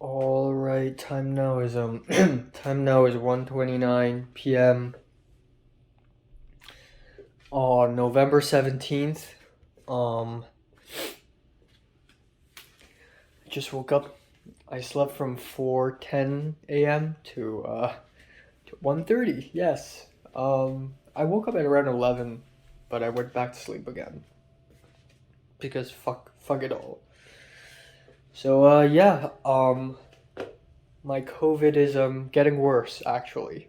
All right, time now is 1:29 p.m. on November 17th. Um just woke up. I slept from 4:10 a.m. to 1:30. Yes. I woke up at around 11, but I went back to sleep again because fuck it all. So yeah, my COVID is getting worse actually.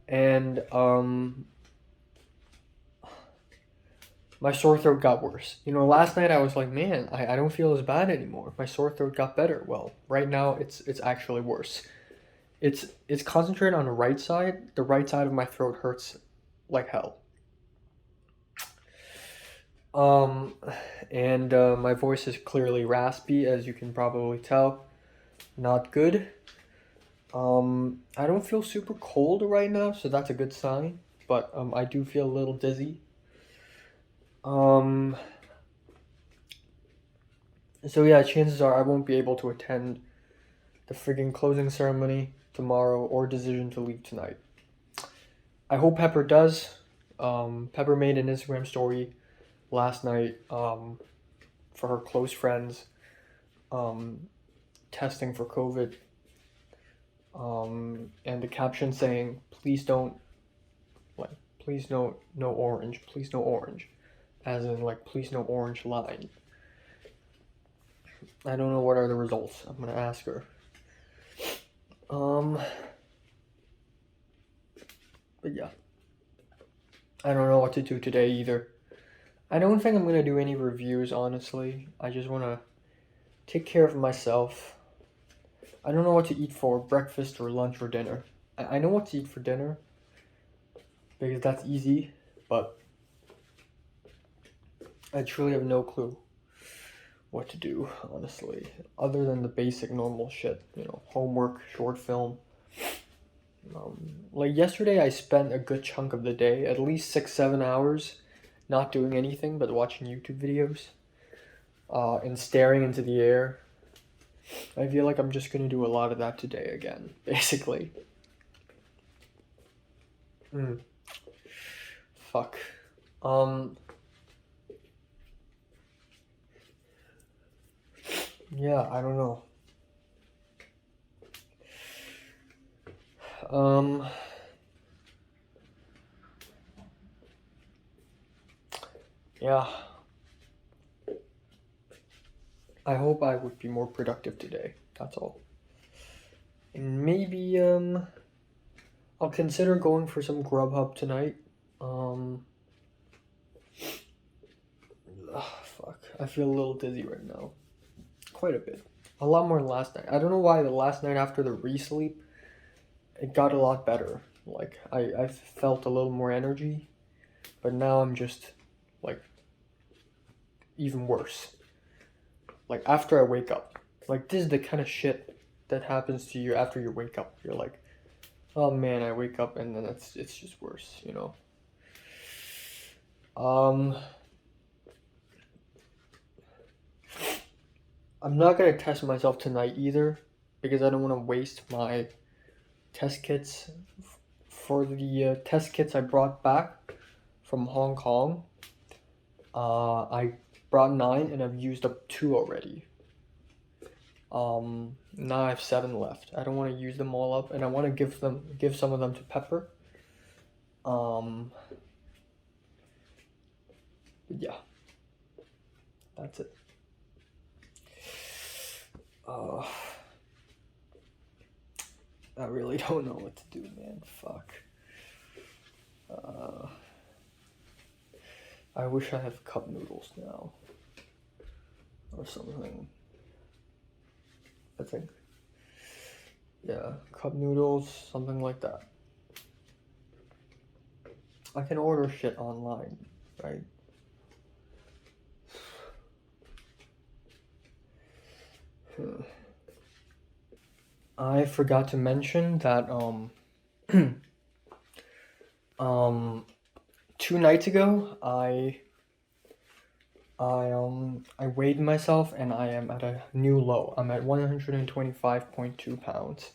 And my sore throat got worse. Last night I was like, man, I don't feel as bad anymore. My sore throat got better. Well, right now it's actually worse. It's concentrated on the right side. The right side of my throat hurts like hell. Um, and my voice is clearly raspy, as you can probably tell. Not good. I don't feel super cold right now, so that's a good sign. But I do feel a little dizzy. Um, so yeah, chances are I won't be able to attend the friggin' closing ceremony tomorrow or decision to leave tonight. I hope Pepper does. Pepper made an Instagram story last night for her close friends um, testing for COVID, and the caption saying, "Please don't like, please no orange, please no orange," as in like, please no orange line. I don't know what are the results. I'm gonna ask her. Um, but yeah, I don't know what to do today either. I don't think I'm gonna do any reviews, honestly. I just wanna take care of myself. I don't know what to eat for breakfast or lunch or dinner. I know what to eat for dinner because that's easy, but I truly have no clue what to do, honestly, other than the basic normal shit, homework, short film. Like yesterday, I spent a good chunk of the day, at least 6, 7 hours, not doing anything but watching YouTube videos and staring into the air. I feel like I'm just gonna do a lot of that today again, basically. Mm, fuck. Um, yeah, I don't know. Um, yeah, I hope I would be more productive today. That's all. And maybe I'll consider going for some Grubhub tonight. Um, fuck. I feel a little dizzy right now. Quite a bit. A lot more than last night. I don't know why the last night after the re-sleep, it got a lot better. Like I felt a little more energy, but now I'm just like even worse. Like after I wake up. Like this is the kind of shit that happens to you after you wake up. You're like, oh man, I wake up and then it's just worse. Um, I'm not gonna test myself tonight either because I don't want to waste my test kits. For the test kits I brought back from Hong Kong, I brought 9 and I've used up 2 already. Now I have 7 left. I don't want to use them all up, and I want to give some of them to Pepper. Um, but yeah, that's it. Uh, I really don't know what to do, man. Fuck. Uh, I wish I have cup noodles now or something. I think. Yeah, cup noodles, something like that. I can order shit online, right? I forgot to mention that um 2 nights ago I weighed myself and I am at a new low. I'm at 125.2 pounds.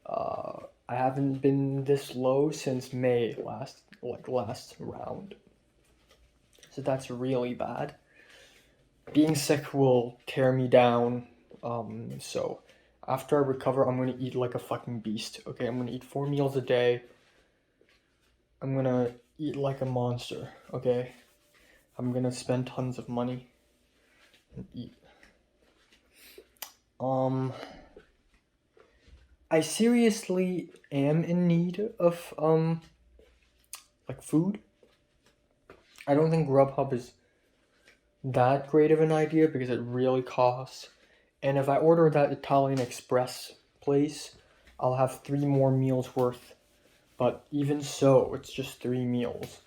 I haven't been this low since May last round. So that's really bad. Being sick will tear me down. So after I recover, I'm gonna eat like a fucking beast. Okay, I'm gonna eat 4 meals a day. I'm gonna eat like a monster. Okay, I'm gonna spend tons of money and eat. I seriously am in need of like food. I don't think Grubhub is that great of an idea because it really costs. And if I order that Italian Express place, I'll have 3 more meals worth. But even so, it's just 3 meals.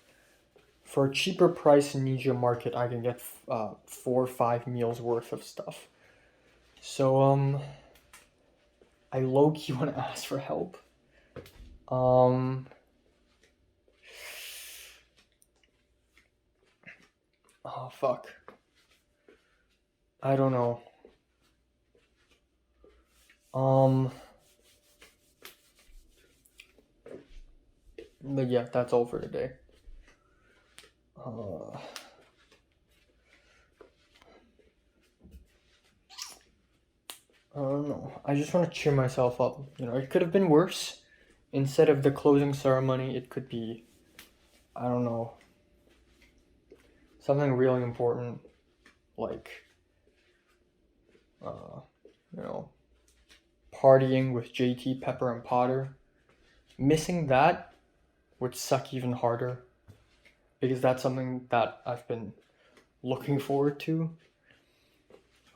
For a cheaper price in Ninja Market, I can get 4 or 5 meals worth of stuff. So I low key want to ask for help. Oh fuck. I don't know. But yeah, that's all for today. I don't know. I just want to cheer myself up. You know, it could have been worse. Instead of the closing ceremony, it could be, I don't know, something really important, like, you know, partying with JT, Pepper, and Potter. Missing that would suck even harder, because that's something that I've been looking forward to.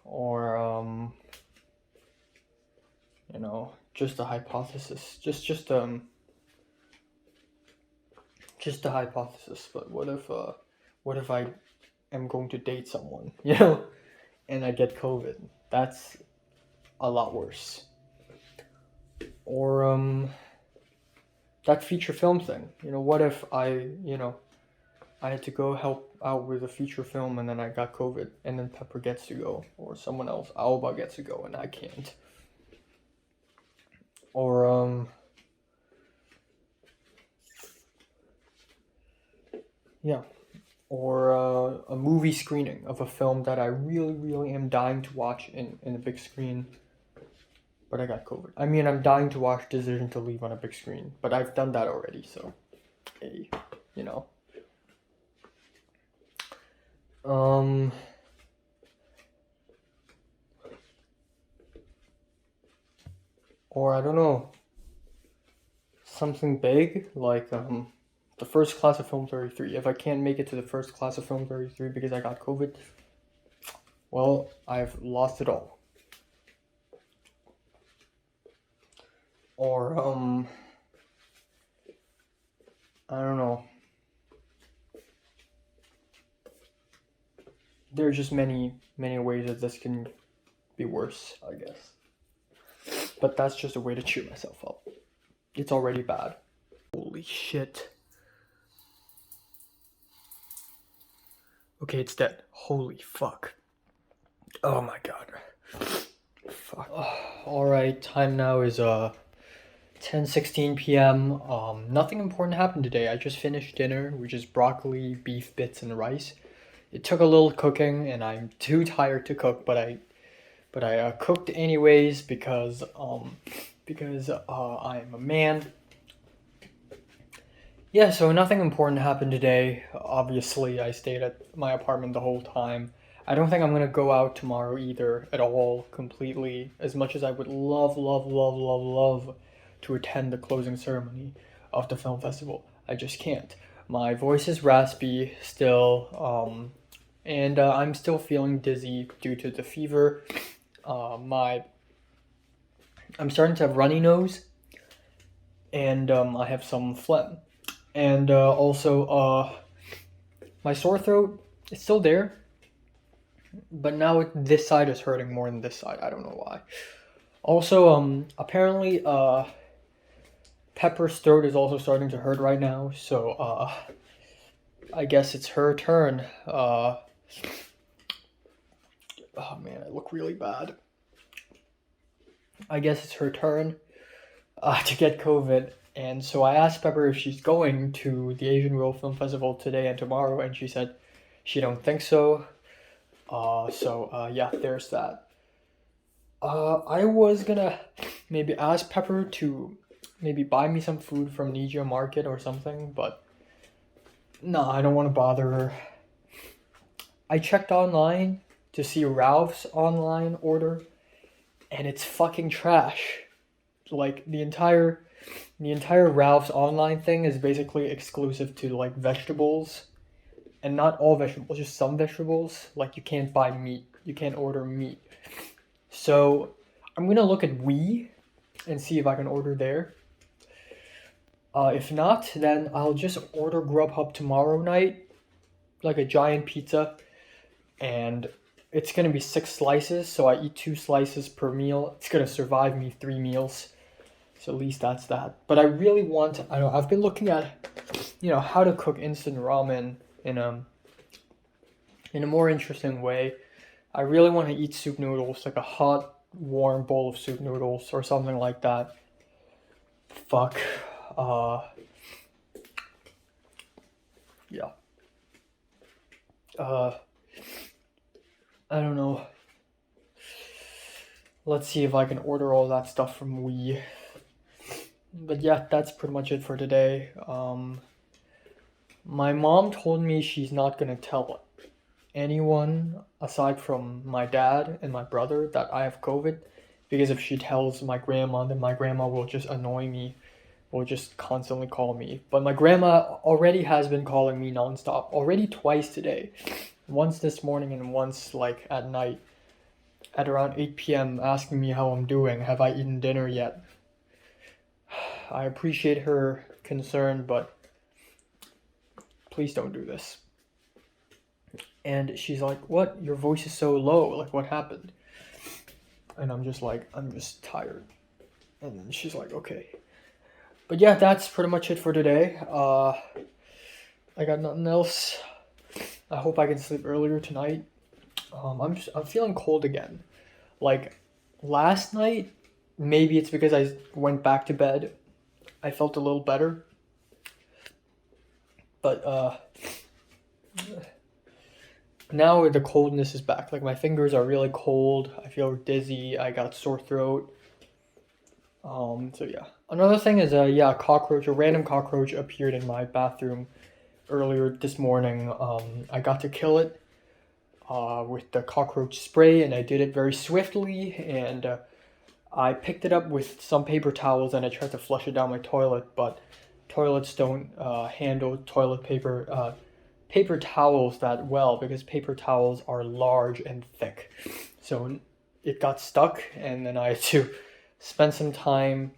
Or, you know, just a hypothesis. Just a hypothesis. But what if I am going to date someone, you know, and I get COVID? That's a lot worse. Or that feature film thing. You know, what if I had to go help out with a feature film and then I got COVID and then Pepper gets to go, or someone else, Alba gets to go and I can't. Or yeah. Or a movie screening of a film that I really, really am dying to watch in a big screen, but I got COVID. I mean, I'm dying to watch Decision to Leave on a big screen, but I've done that already, so, hey, you know. Or I don't know, something big, like, the first class of Film 33. If I can't make it to the first class of Film 33 because I got COVID, well, I've lost it all. Or, I don't know. There are just many, many ways that this can be worse, I guess. But that's just a way to cheer myself up. It's already bad. Holy shit. Okay, it's dead. Holy fuck. Oh my god. Fuck. Alright, time now is 10:16 p.m. Nothing important happened today. I just finished dinner, which is broccoli, beef bits, and rice. It took a little cooking, and I'm too tired to cook, but I cooked anyways because I'm a man. Yeah, so nothing important happened today. Obviously, I stayed at my apartment the whole time. I don't think I'm gonna go out tomorrow either at all, completely. As much as I would love, love, love, love, love to attend the closing ceremony of the film festival, I just can't. My voice is raspy still, and I'm still feeling dizzy due to the fever. I'm starting to have runny nose, and I have some phlegm. And also, my sore throat is still there, but now this side is hurting more than this side. I don't know why. Also, apparently, Pepper's throat is also starting to hurt right now, so I guess it's her turn. Oh man, I look really bad. I guess it's her turn to get COVID. And so I asked Pepper if she's going to the Asian World Film Festival today and tomorrow, and she said she don't think so. Yeah, there's that. I was gonna maybe ask Pepper to maybe buy me some food from Nijia Market or something, but no, I don't want to bother her. I checked online to see Ralph's online order, and it's fucking trash. Like the entire Ralph's online thing is basically exclusive to like vegetables, and not all vegetables, just some vegetables. Like you can't buy meat, you can't order meat. So I'm gonna look at Wii and see if I can order there. If not, then I'll just order Grubhub tomorrow night, like a giant pizza, and it's gonna be 6 slices, so I eat 2 slices per meal. It's gonna survive me 3 meals, so at least that's that. But I really want. I don't. I've been looking at, how to cook instant ramen in a more interesting way. I really want to eat soup noodles, like a hot, warm bowl of soup noodles or something like that. Fuck. Uh, yeah. Uh, I don't know. Let's see if I can order all that stuff from Wii. But yeah, that's pretty much it for today. My mom told me she's not gonna tell anyone aside from my dad and my brother that I have COVID, because if she tells my grandma, then my grandma will just annoy me, will just constantly call me. But my grandma already has been calling me nonstop, already twice today. Once this morning and once like at night at around 8 p.m. asking me how I'm doing. Have I eaten dinner yet? I appreciate her concern, but please don't do this. And she's like, what? Your voice is so low. Like, what happened? And I'm just like, I'm just tired. And then she's like, okay. But yeah, that's pretty much it for today. I got nothing else. I hope I can sleep earlier tonight. I'm feeling cold again. Like last night, maybe it's because I went back to bed. I felt a little better. But now the coldness is back. Like my fingers are really cold. I feel dizzy. I got sore throat. So yeah. Another thing is a random cockroach appeared in my bathroom earlier this morning. I got to kill it with the cockroach spray, and I did it very swiftly, and I picked it up with some paper towels and I tried to flush it down my toilet, but toilets don't handle toilet paper towels that well, because paper towels are large and thick. So it got stuck, and then I had to spend some time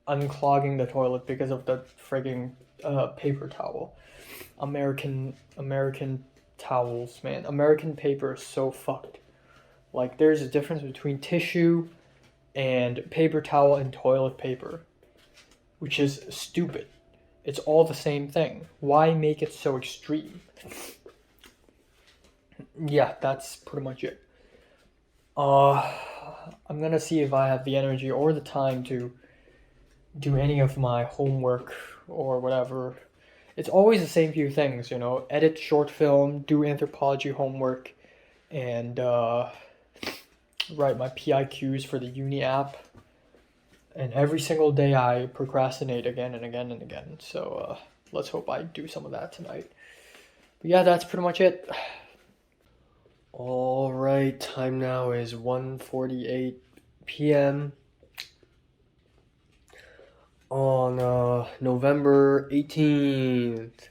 unclogging the toilet because of the frigging paper towel. American towels, man. American paper is so fucked. Like there's a difference between tissue and paper towel and toilet paper, which is stupid. It's all the same thing. Why make it so extreme? Yeah, that's pretty much it. I'm gonna see if I have the energy or the time to do any of my homework or whatever. It's always the same few things, edit short film, do anthropology homework, and write my PIQs for the uni app. And every single day I procrastinate again and again and again. So let's hope I do some of that tonight. But yeah, that's pretty much it. All right, time now is 1:48 p.m. on November 18th.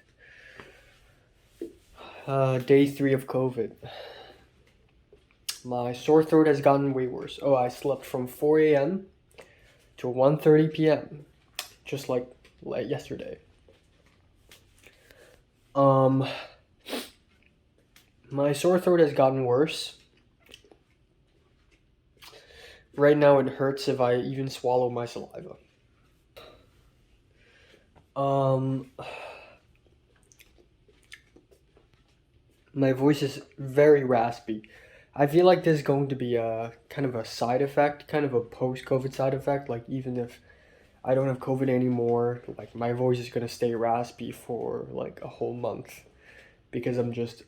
Day 3 of COVID. My sore throat has gotten way worse. Oh, I slept from 4 a.m. to 1:30 p.m. just like yesterday. My sore throat has gotten worse. Right now it hurts if I even swallow my saliva. My voice is very raspy. I feel like there's going to be a kind of a side effect, kind of a post-COVID side effect. Like even if I don't have COVID anymore, like my voice is gonna stay raspy for like a whole month because I'm just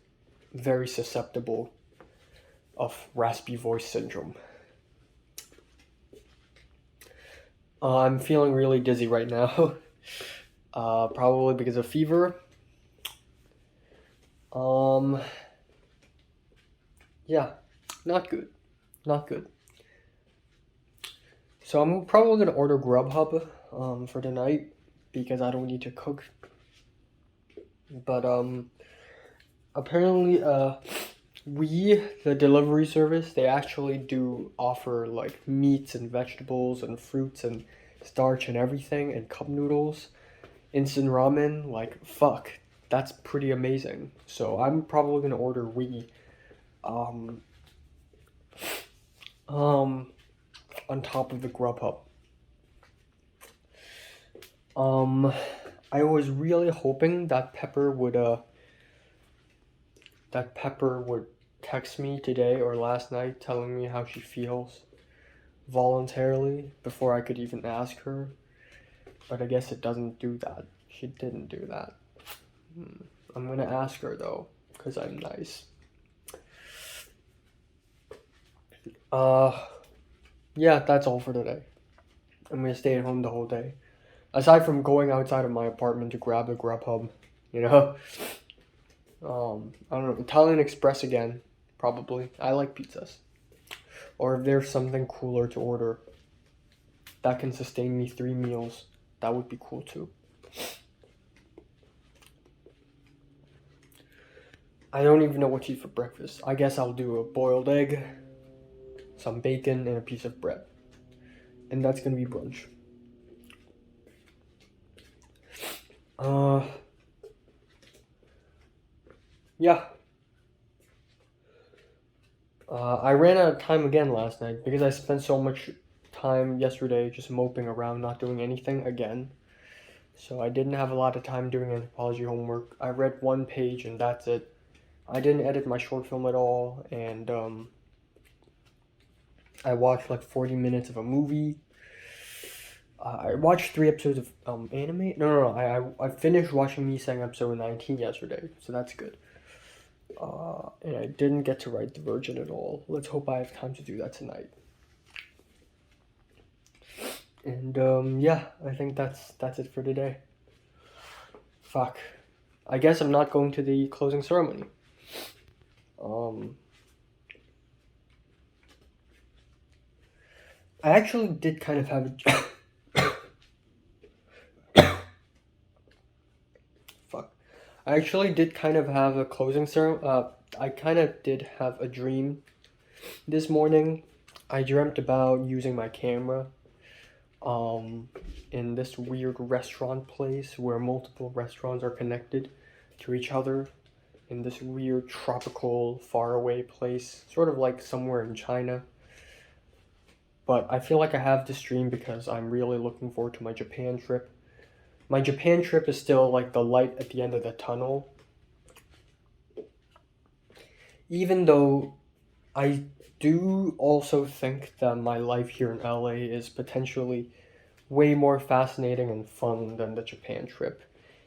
very susceptible of raspy voice syndrome. I'm feeling really dizzy right now, probably because of fever. Um, yeah, not good, not good. So I'm probably gonna order Grubhub for tonight because I don't need to cook. But apparently the delivery service, they actually do offer like meats and vegetables and fruits and starch and everything and cup noodles, instant ramen. Like fuck, that's pretty amazing. So I'm probably gonna order we um um on top of the Grubhub. Um, I was really hoping that Pepper would text me today or last night telling me how she feels voluntarily before I could even ask her. But I guess it doesn't do that. She didn't do that. I'm gonna ask her though, because I'm nice. Uh, yeah, that's all for today. I'm gonna stay at home the whole day. Aside from going outside of my apartment to grab a Grubhub, you know? I don't know, Italian Express again, probably. I like pizzas. Or if there's something cooler to order that can sustain me 3 meals, that would be cool too. I don't even know what to eat for breakfast. I guess I'll do a boiled egg, some bacon, and a piece of bread. And that's gonna be brunch. Uh, yeah. I ran out of time again last night because I spent so much time yesterday just moping around, not doing anything again. So I didn't have a lot of time doing anthropology homework. I read one page and that's it. I didn't edit my short film at all, and I watched like 40 minutes of a movie. I watched 3 episodes of anime. No. I finished watching Mii-Sang episode 19 yesterday, so that's good. And I didn't get to write The Virgin at all. Let's hope I have time to do that tonight. And yeah, I think that's it for today. Fuck. I guess I'm not going to the closing ceremony. I actually did kind of have a fuck. I actually did kind of have a closing ceremony. I kind of did have a dream this morning. I dreamt about using my camera in this weird restaurant place where multiple restaurants are connected to each other in this weird tropical faraway place, sort of like somewhere in China. But I feel like I have this dream because I'm really looking forward to my Japan trip. My Japan trip is still like the light at the end of the tunnel. Even though I do also think that my life here in LA is potentially way more fascinating and fun than the Japan trip.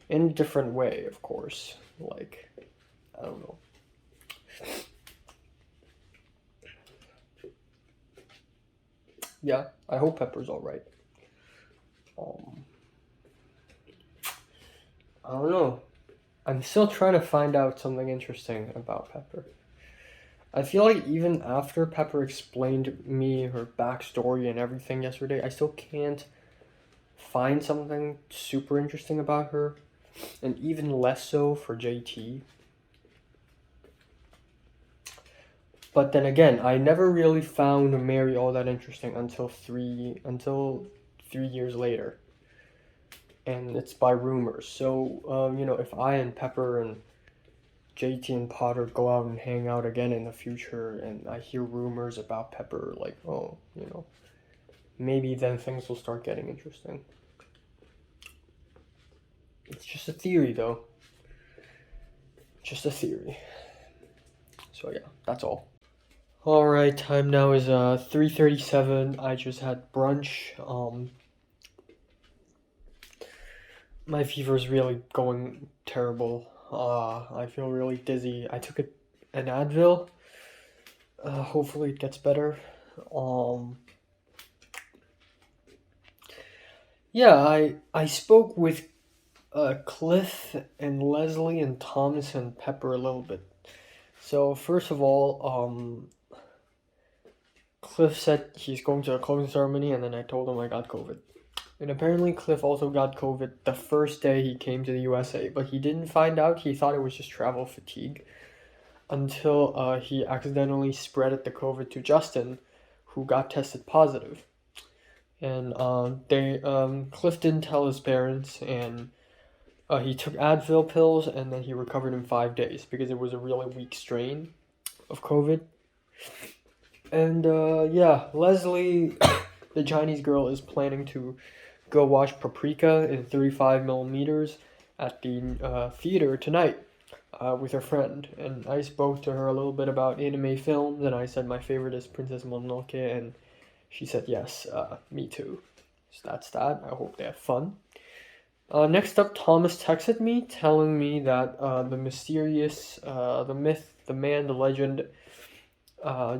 In a different way, of course. Like, I don't know. Yeah, I hope Pepper's alright. Um, I don't know. I'm still trying to find out something interesting about Pepper. I feel like even after Pepper explained me her backstory and everything yesterday, I still can't find something super interesting about her, and even less so for JT. But then again, I never really found Mary all that interesting until 3 years later, and it's by rumors. So if I and Pepper and JT and Potter go out and hang out again in the future, and I hear rumors about Pepper, like, oh, maybe then things will start getting interesting. It's just a theory, though. Just a theory. So yeah, that's all. Alright, time now is 3:37. I just had brunch. My fever is really going terrible. I feel really dizzy. I took an Advil. Hopefully it gets better. Um, yeah, I spoke with Cliff and Leslie and Thomas and Pepper a little bit. So first of all, Cliff said he's going to a closing ceremony, and then I told him I got COVID. And apparently Cliff also got COVID the first day he came to the USA, but he didn't find out. He thought it was just travel fatigue until he accidentally spread the COVID to Justin, who got tested positive. And Cliff didn't tell his parents, and he took Advil pills, and then he recovered in 5 days because it was a really weak strain of COVID. And yeah, Leslie, the Chinese girl, is planning to go watch Paprika in 35 millimeters at the theater tonight with her friend. And I spoke to her a little bit about anime films, and I said my favorite is Princess Mononoke, and she said yes, me too. So that's that. I hope they have fun. Next up, Thomas texted me telling me that the mysterious, the myth, the man, the legend,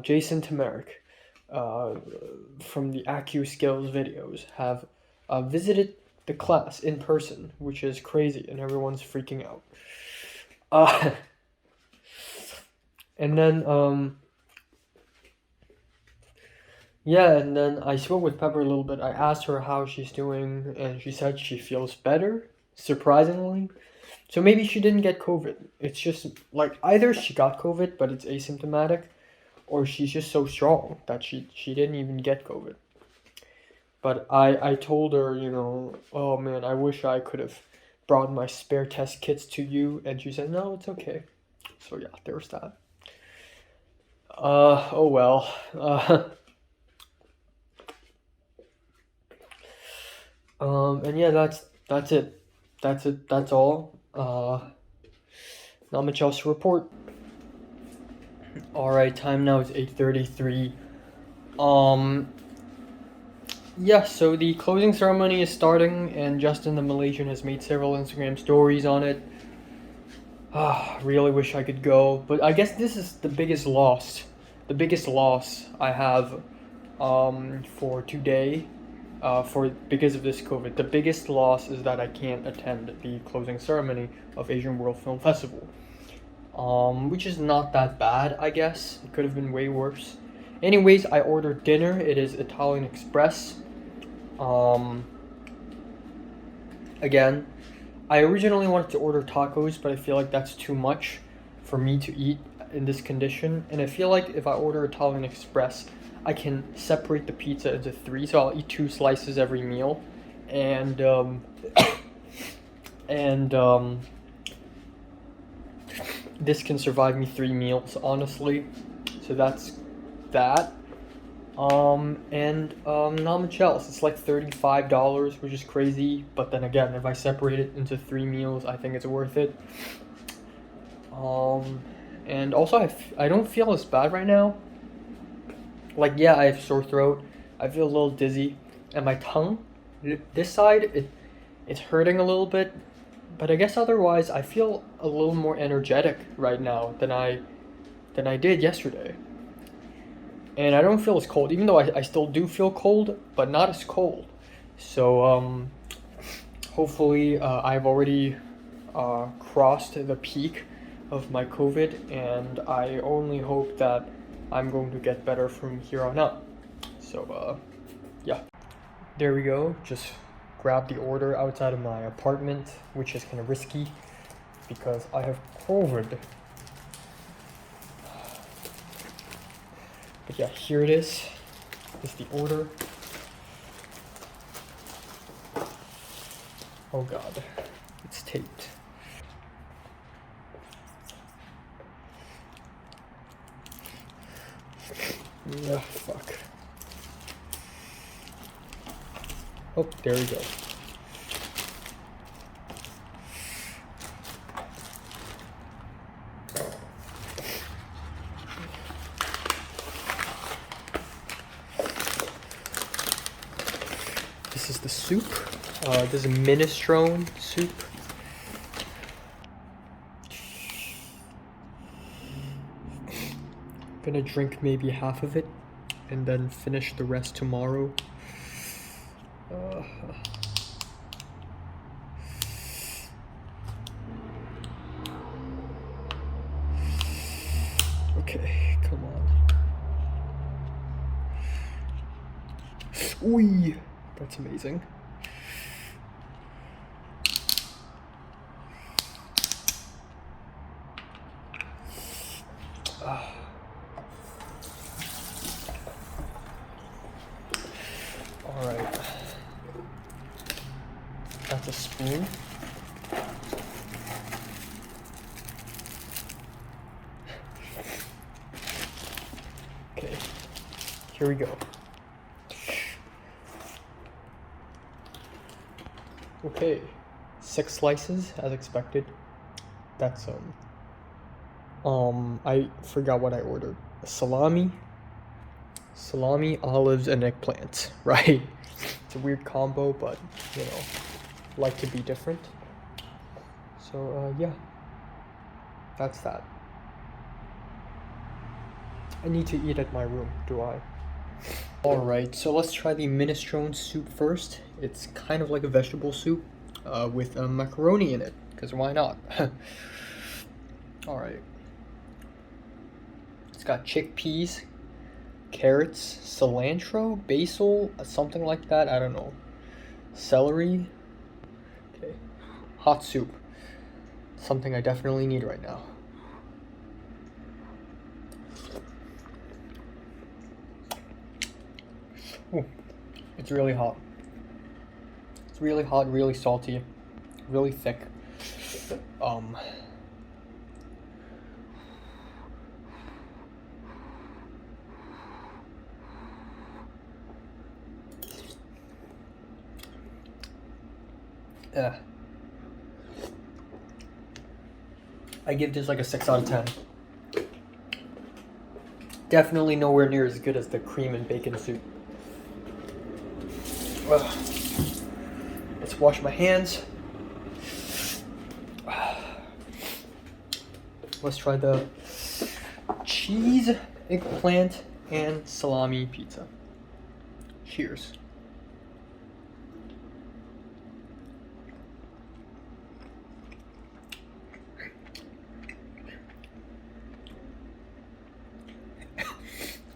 Jason Tamaric from the AccuSkills Skills videos have visited the class in person, which is crazy, and everyone's freaking out. And then, yeah, and then I spoke with Pepper a little bit. I asked her how she's doing, and she said she feels better, surprisingly. So maybe she didn't get COVID. It's just like either she got COVID, but it's asymptomatic, or she's just so strong that she didn't even get COVID. But I told her, oh man, I wish I could have brought my spare test kits to you, and she said, no, it's okay. So yeah, there's that. Oh well. And yeah, that's it. That's all. Not much else to report. Alright, time now is 8:33. Yeah, so the closing ceremony is starting, and Justin the Malaysian has made several Instagram stories on it. Really wish I could go, but I guess this is the biggest loss I have for today, because of this COVID. The biggest loss is that I can't attend the closing ceremony of Asian World Film Festival, which is not that bad, I guess. It could have been way worse. Anyways, I ordered dinner. It is Italian Express. Again, I originally wanted to order tacos, but I feel like that's too much for me to eat in this condition. And I feel like if I order Italian Express, I can separate the pizza into 3, so I'll eat 2 slices every meal. And, this can survive me 3 meals, honestly. So that's that. Not much else. It's like $35, which is crazy. But then again, if I separate it into 3 meals, I think it's worth it. And also I don't feel as bad right now. Like, yeah, I have sore throat. I feel a little dizzy. And my tongue, this side, it's hurting a little bit. But I guess otherwise, I feel a little more energetic right now than I did yesterday. And I don't feel as cold, even though I still do feel cold, but not as cold. So, hopefully, I've already crossed the peak of my COVID, and I only hope that I'm going to get better from here on out. So, yeah. There we go. Just grabbed the order outside of my apartment, which is kind of risky because I have COVID. But yeah, here it is. This is the order. Oh god, it's taped. Yeah, fuck. Oh, there we go. This is the soup. This is minestrone soup. Gonna drink maybe half of it and then finish the rest tomorrow. Okay, come on. Ooh, that's amazing. Alright. That's a spoon. Okay, here we go. Okay, 6 slices as expected. That's I forgot what I ordered. Salami, olives, and eggplant, right? It's a weird combo, but you know, like to be different. So yeah, that's that. I need to eat at my room, do I? Alright, so let's try the minestrone soup first. It's kind of like a vegetable soup with macaroni in it, because why not? Alright. It's got chickpeas, carrots, cilantro, basil, something like that, I don't know. Celery. Okay. Hot soup. Something I definitely need right now. Ooh, it's really hot. It's really hot, really salty, really thick. I give this like a 6 out of 10. Definitely nowhere near as good as the cream and bacon soup. Let's wash my hands. Let's try the cheese, eggplant, and salami pizza. Cheers.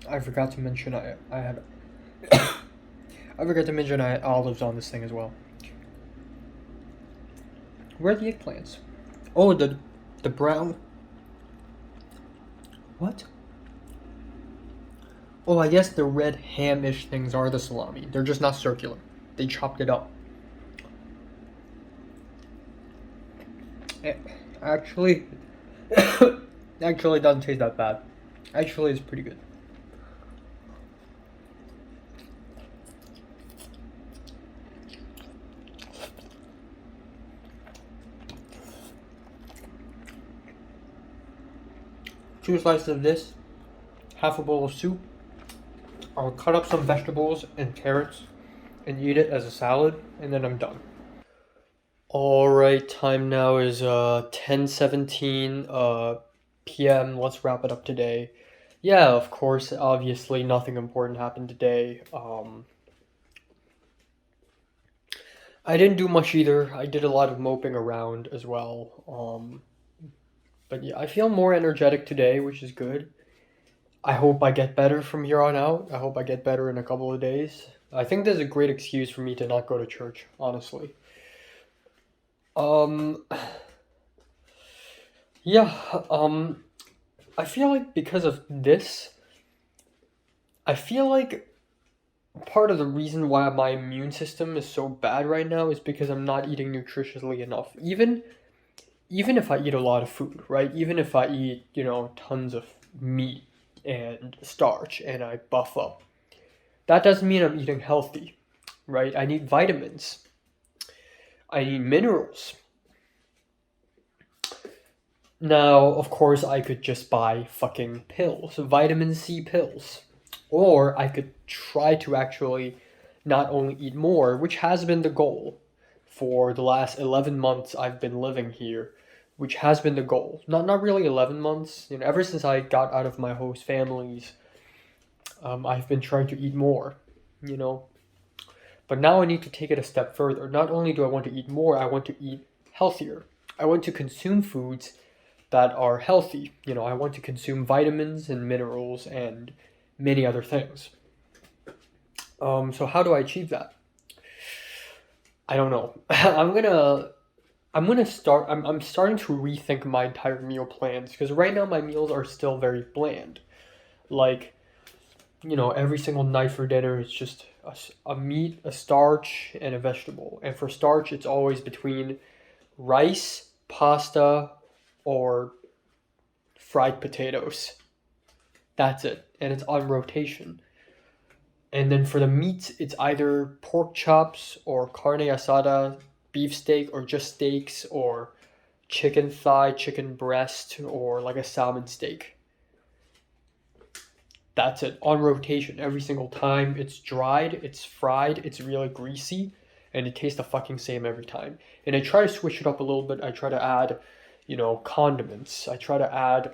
I forgot to mention I had I forgot to mention I had olives on this thing as well. Where are the eggplants? Oh, the brown. What? Oh, I guess the red ham-ish things are the salami. They're just not circular. They chopped it up. Actually, actually it doesn't taste that bad. Actually, it's pretty good. Two slices of this, half a bowl of soup. I'll cut up some vegetables and carrots and eat it as a salad, and then I'm done. Alright, time now is 10:17 p.m. Let's wrap it up today. Yeah, of course, obviously nothing important happened today. I didn't do much either. I did a lot of moping around as well. But yeah, I feel more energetic today, which is good. I hope I get better from here on out. I hope I get better in a couple of days. I think there's a great excuse for me to not go to church, honestly. Um, yeah, I feel like because of this, I feel like part of the reason why my immune system is so bad right now is because I'm not eating nutritiously enough. Even if I eat a lot of food, right? Even if I eat, tons of meat and starch and I buff up, that doesn't mean I'm eating healthy, right? I need vitamins. I need minerals. Now, of course, I could just buy fucking pills, vitamin C pills. Or I could try to actually not only eat more, which has been the goal for the last 11 months I've been living here, which has been the goal. Not really 11 months, ever since I got out of my host families, I've been trying to eat more, you know. But now I need to take it a step further. Not only do I want to eat more, I want to eat healthier. I want to consume foods that are healthy. I want to consume vitamins and minerals and many other things. So how do I achieve that? I don't know. I'm starting to rethink my entire meal plans because right now my meals are still very bland. Like, every single night for dinner is just a meat, a starch, and a vegetable. And for starch, it's always between rice, pasta, or fried potatoes. That's it. And it's on rotation. And then for the meats, it's either pork chops or carne asada, beef steak, or just steaks, or chicken thigh, chicken breast, or like a salmon steak. That's it, on rotation every single time. It's dried, it's fried, it's really greasy, and it tastes the fucking same every time. And I try to switch it up a little bit. I try to add, condiments. I try to add,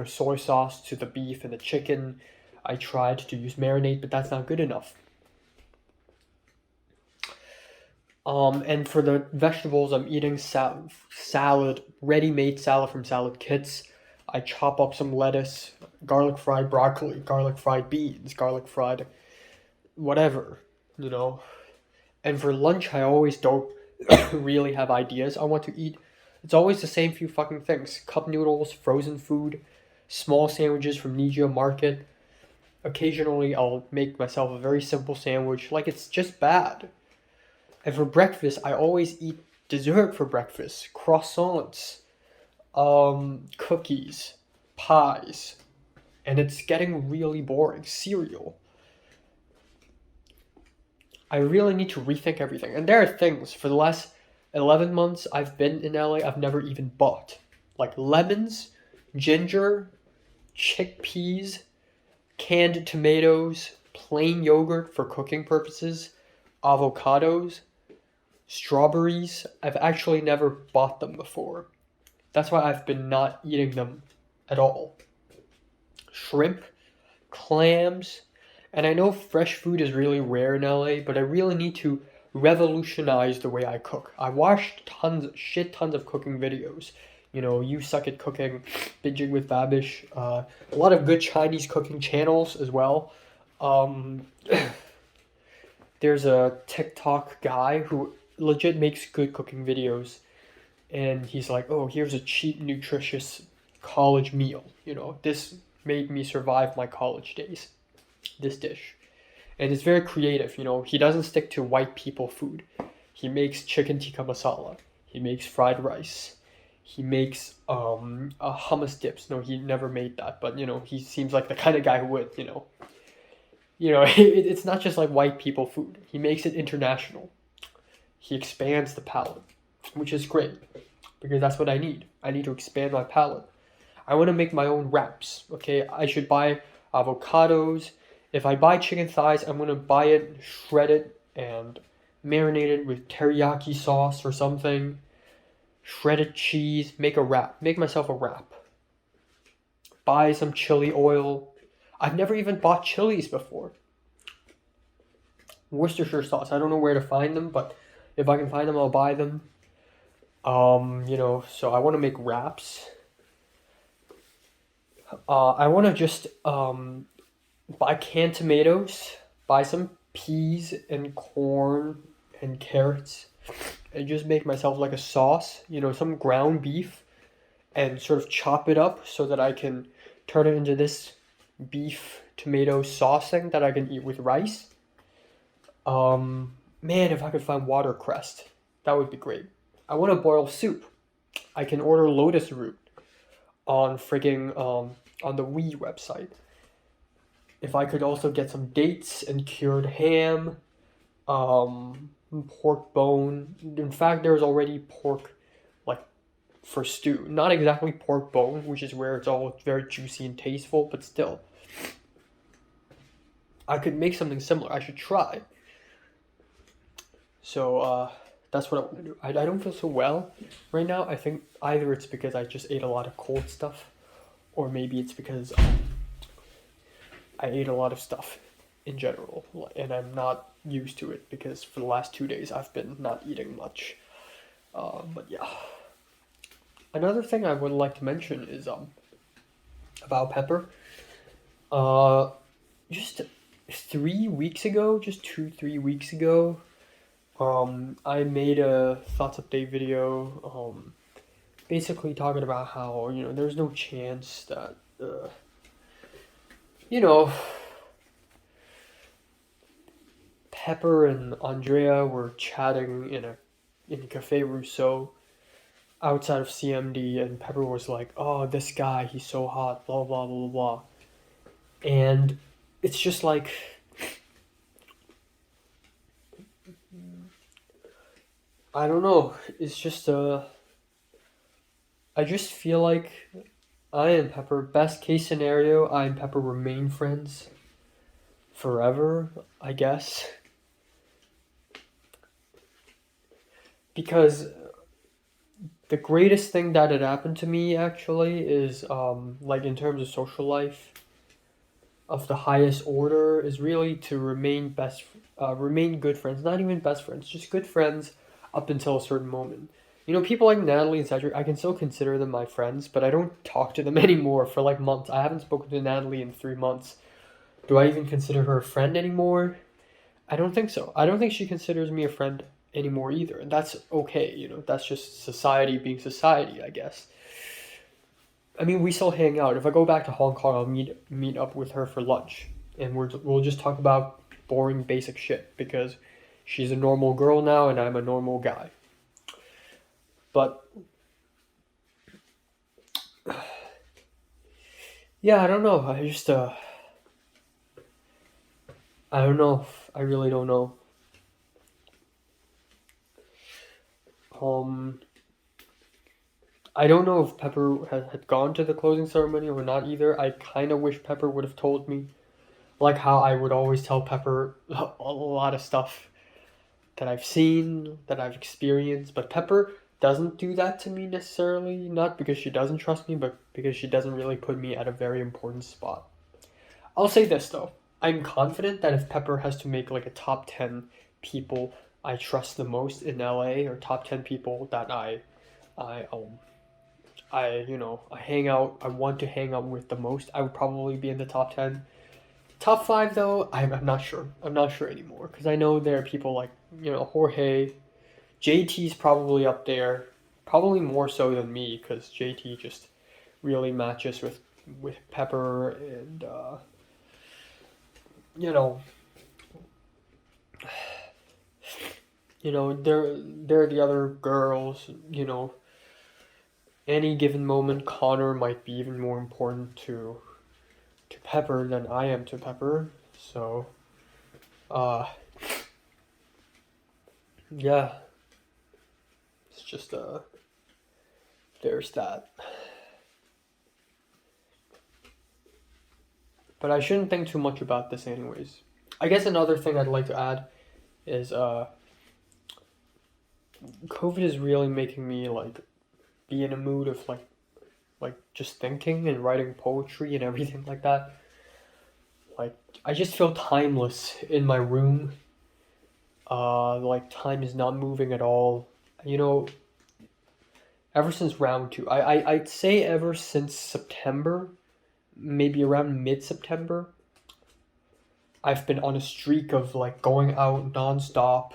soy sauce to the beef and the chicken. I tried to use marinade, but that's not good enough. And for the vegetables, I'm eating salad, ready-made salad from Salad Kits. I chop up some lettuce, garlic fried broccoli, garlic fried beans, garlic fried whatever, you know. And for lunch, I always don't really have ideas I want to eat. It's always the same few fucking things: cup noodles, frozen food, small sandwiches from Nijia Market. Occasionally, I'll make myself a very simple sandwich, like it's just bad. And for breakfast, I always eat dessert for breakfast: croissants, cookies, pies, and it's getting really boring. Cereal. I really need to rethink everything. And there are things for the last 11 months I've been in LA I've never even bought. Like lemons, ginger, chickpeas, canned tomatoes, plain yogurt for cooking purposes, avocados, strawberries. I've actually never bought them before. That's why I've been not eating them at all. Shrimp, clams, and I know fresh food is really rare in LA, but I really need to revolutionize the way I cook. I watched tons of cooking videos. You Suck at Cooking, Binging with Babish, a lot of good Chinese cooking channels as well. There's a TikTok guy who legit makes good cooking videos, and he's like, oh, here's a cheap, nutritious college meal. This made me survive my college days. This dish. And it's very creative, He doesn't stick to white people food. He makes chicken tikka masala. He makes fried rice. He makes a hummus dips. No, he never made that, but he seems like the kind of guy who would, it's not just like white people food. He makes it international. He expands the palate, which is great because that's what I need. I need to expand my palate. I want to make my own wraps. Okay, I should buy avocados. If I buy chicken thighs, I'm going to buy it, shred it, and marinate it with teriyaki sauce or something. Shredded cheese, make a wrap. Make myself a wrap. Buy some chili oil. I've never even bought chilies before. Worcestershire sauce. I don't know where to find them, but if I can find them, I'll buy them. So I want to make wraps. I want to just buy canned tomatoes, buy some peas and corn and carrots, and just make myself like a sauce, some ground beef, and sort of chop it up so that I can turn it into this beef tomato sauce thing that I can eat with rice. Man, if I could find watercress, that would be great. I want to boil soup. I can order lotus root on on the Wii website. If I could also get some dates and cured ham, pork bone. In fact, there's already pork, like, for stew. Not exactly pork bone, which is where it's all very juicy and tasteful, but still. I could make something similar. I should try. So that's what I want to do. I don't feel so well right now. I think either it's because I just ate a lot of cold stuff, or maybe it's because I ate a lot of stuff in general, and I'm not used to it because for the last 2 days I've been not eating much. But yeah, another thing I would like to mention is about Pepper. Uh, just 3 weeks ago, just 3 weeks ago, I made a thoughts update video, basically talking about how there's no chance that you know Pepper and Andrea were chatting in Cafe Rousseau outside of CMD, and Pepper was like, "Oh, this guy, he's so hot," blah blah blah blah blah, and it's just like I don't know. It's just I just feel like I and Pepper, best case scenario, I and Pepper remain friends forever, I guess. Because the greatest thing that had happened to me actually is like in terms of social life of the highest order is really to remain good friends, not even best friends, just good friends up until a certain moment. People like Natalie and Cedric, I can still consider them my friends, but I don't talk to them anymore for like months. I haven't spoken to Natalie in 3 months. Do I even consider her a friend anymore? I don't think so. I don't think she considers me a friend anymore either, and that's okay. That's just society being society, I guess. I mean, we still hang out. If I go back to Hong Kong, I'll meet up with her for lunch, and we'll just talk about boring, basic shit because she's a normal girl now, and I'm a normal guy. But yeah, I don't know. I don't know. I really don't know. Um, I don't know if Pepper had gone to the closing ceremony or not either. I kind of wish Pepper would have told me, like how I would always tell Pepper a lot of stuff that I've seen, that I've experienced. But Pepper doesn't do that to me necessarily, not because she doesn't trust me, but because she doesn't really put me at a very important spot. I'll say this though. I'm confident that if Pepper has to make like a top 10 people I trust the most in LA, or top 10 people that I I hang out, I want to hang out with the most, I would probably be in the top 10. Top 5 though, I'm not sure. I'm not sure anymore because I know there are people like, Jorge, JT's probably up there, probably more so than me because JT just really matches with Pepper, and you know, there are the other girls. Any given moment, Connor might be even more important to Pepper than I am to Pepper. So, uh, yeah, it's just there's that. But I shouldn't think too much about this, anyways. I guess another thing I'd like to add is COVID is really making me like be in a mood of like just thinking and writing poetry and everything like that. Like I just feel timeless in my room. Like time is not moving at all. You know, ever since round two, I'd say ever since September, maybe around mid September, I've been on a streak of like going out nonstop,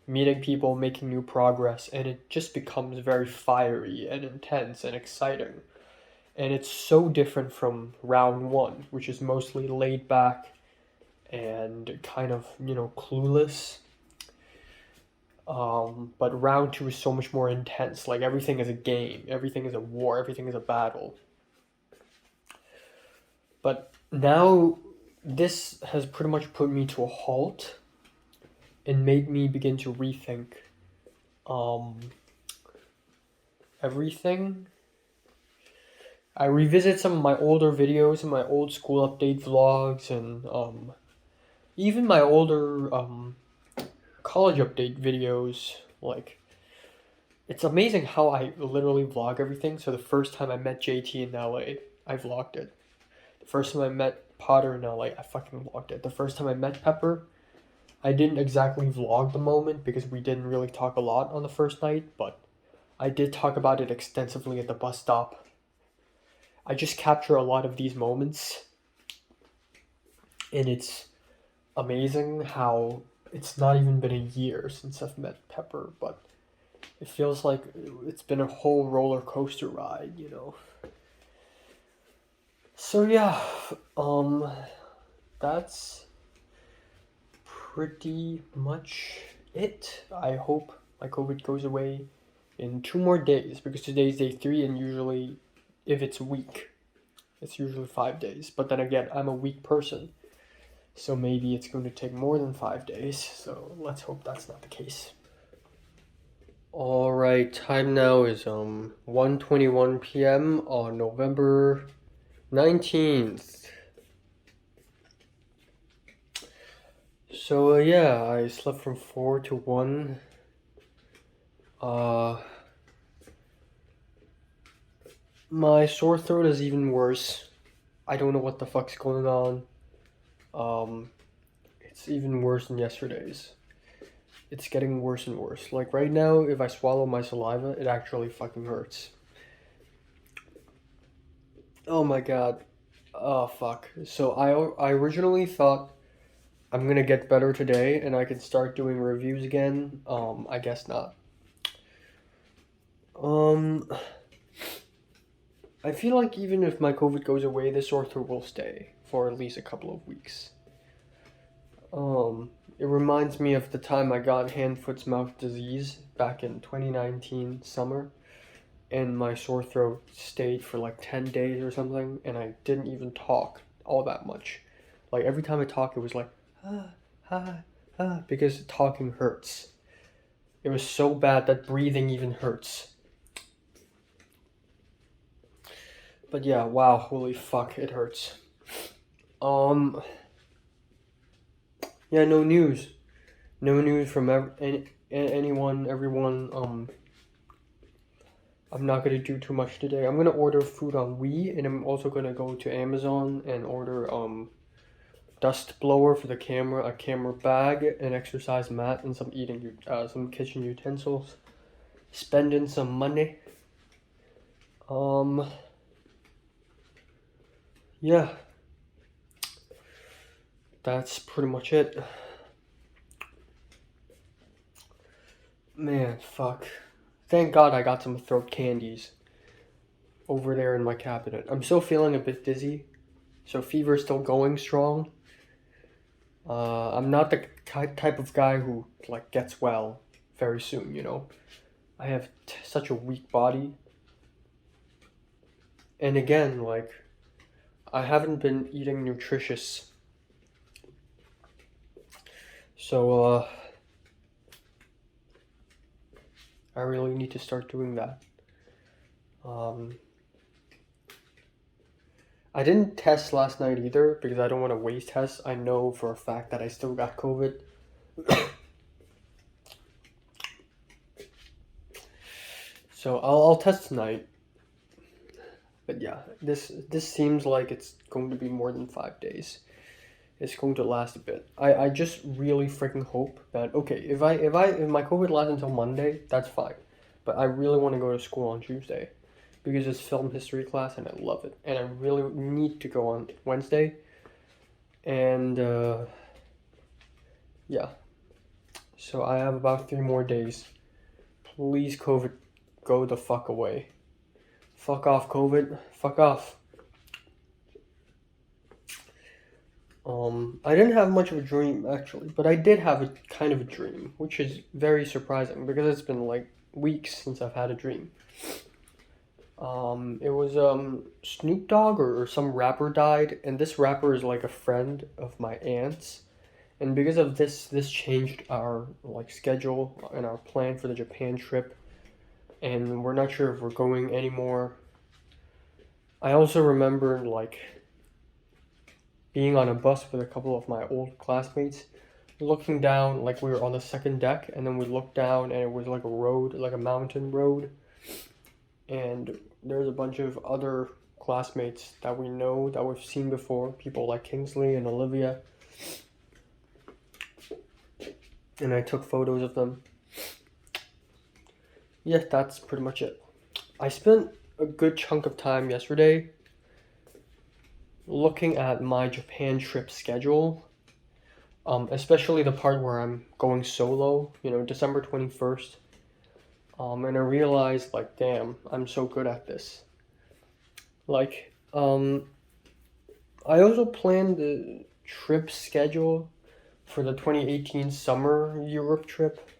meeting people, making new progress, and it just becomes very fiery and intense and exciting. And it's so different from round one, which is mostly laid back and kind of, clueless. But round two is so much more intense. Like everything is a game, everything is a war, everything is a battle. But now this has pretty much put me to a halt and made me begin to rethink um, everything. I revisit some of my older videos and my old school update vlogs, and even my older college update videos. Like, it's amazing how I literally vlog everything. So the first time I met JT in LA, I vlogged it. The first time I met Potter in LA, I fucking vlogged it. The first time I met Pepper, I didn't exactly vlog the moment because we didn't really talk a lot on the first night, but I did talk about it extensively at the bus stop. I just capture a lot of these moments, and it's amazing how it's not even been a year since I've met Pepper, but it feels like it's been a whole roller coaster ride, you know. So yeah, that's pretty much it. I hope my COVID goes away in 2 more days because today's day 3, and usually, if it's a week, it's usually 5 days. But then again, I'm a weak person, so maybe it's going to take more than 5 days. So let's hope that's not the case. All right, time now is 1:21 p.m. on November 19th. So yeah, I slept from 4 to 1. My sore throat is even worse. I don't know what the fuck's going on. It's even worse than yesterday's. It's getting worse and worse. Like right now, if I swallow my saliva, it actually fucking hurts. Oh my god. Oh fuck. So I originally thought I'm gonna get better today and I can start doing reviews again. I guess not. I feel like even if my COVID goes away, the sore throat will stay for at least a couple of weeks. It reminds me of the time I got hand, foot, mouth disease back in 2019 summer, and my sore throat stayed for like 10 days or something, and I didn't even talk all that much. Like every time I talk, it was like, because talking hurts. It was so bad that breathing even hurts. But yeah, wow, holy fuck, it hurts. Yeah, no news. No news from anyone, everyone. I'm not gonna do too much today. I'm gonna order food on Wii, and I'm also gonna go to Amazon and order dust blower for the camera, a camera bag, an exercise mat, and some kitchen utensils. Spending some money. Yeah. That's pretty much it. Man, fuck. Thank God I got some throat candies over there in my cabinet. I'm still feeling a bit dizzy, so fever's still going strong. I'm not the type of guy who like gets well very soon, you know. I have such a weak body. And again, like, I haven't been eating nutritious. So, I really need to start doing that. I didn't test last night either because I don't want to waste tests. I know for a fact that I still got COVID. So I'll test tonight. But yeah, this seems like it's going to be more than 5 days. It's going to last a bit. I just really freaking hope that okay, if my COVID lasts until Monday, that's fine. But I really want to go to school on Tuesday because it's film history class and I love it. And I really need to go on Wednesday. And yeah. So I have about 3 more days. Please, COVID, go the fuck away. Fuck off, COVID. Fuck off. I didn't have much of a dream actually, but I did have a kind of a dream, which is very surprising because it's been like weeks since I've had a dream. It was Snoop Dogg or some rapper died, and this rapper is like a friend of my aunt's, and because of this changed our like schedule and our plan for the Japan trip, and we're not sure if we're going anymore. I also remember like being on a bus with a couple of my old classmates looking down, like we were on the second deck, and then we looked down, and it was like a road, like a mountain road, and there's a bunch of other classmates that we know that we've seen before, people like Kingsley and Olivia, and I took photos of them. Yeah, that's pretty much it. I spent a good chunk of time yesterday looking at my Japan trip schedule, especially the part where I'm going solo, December 21st. And I realized, like, damn, I'm so good at this. Like, I also planned the trip schedule for the 2018 summer Europe trip.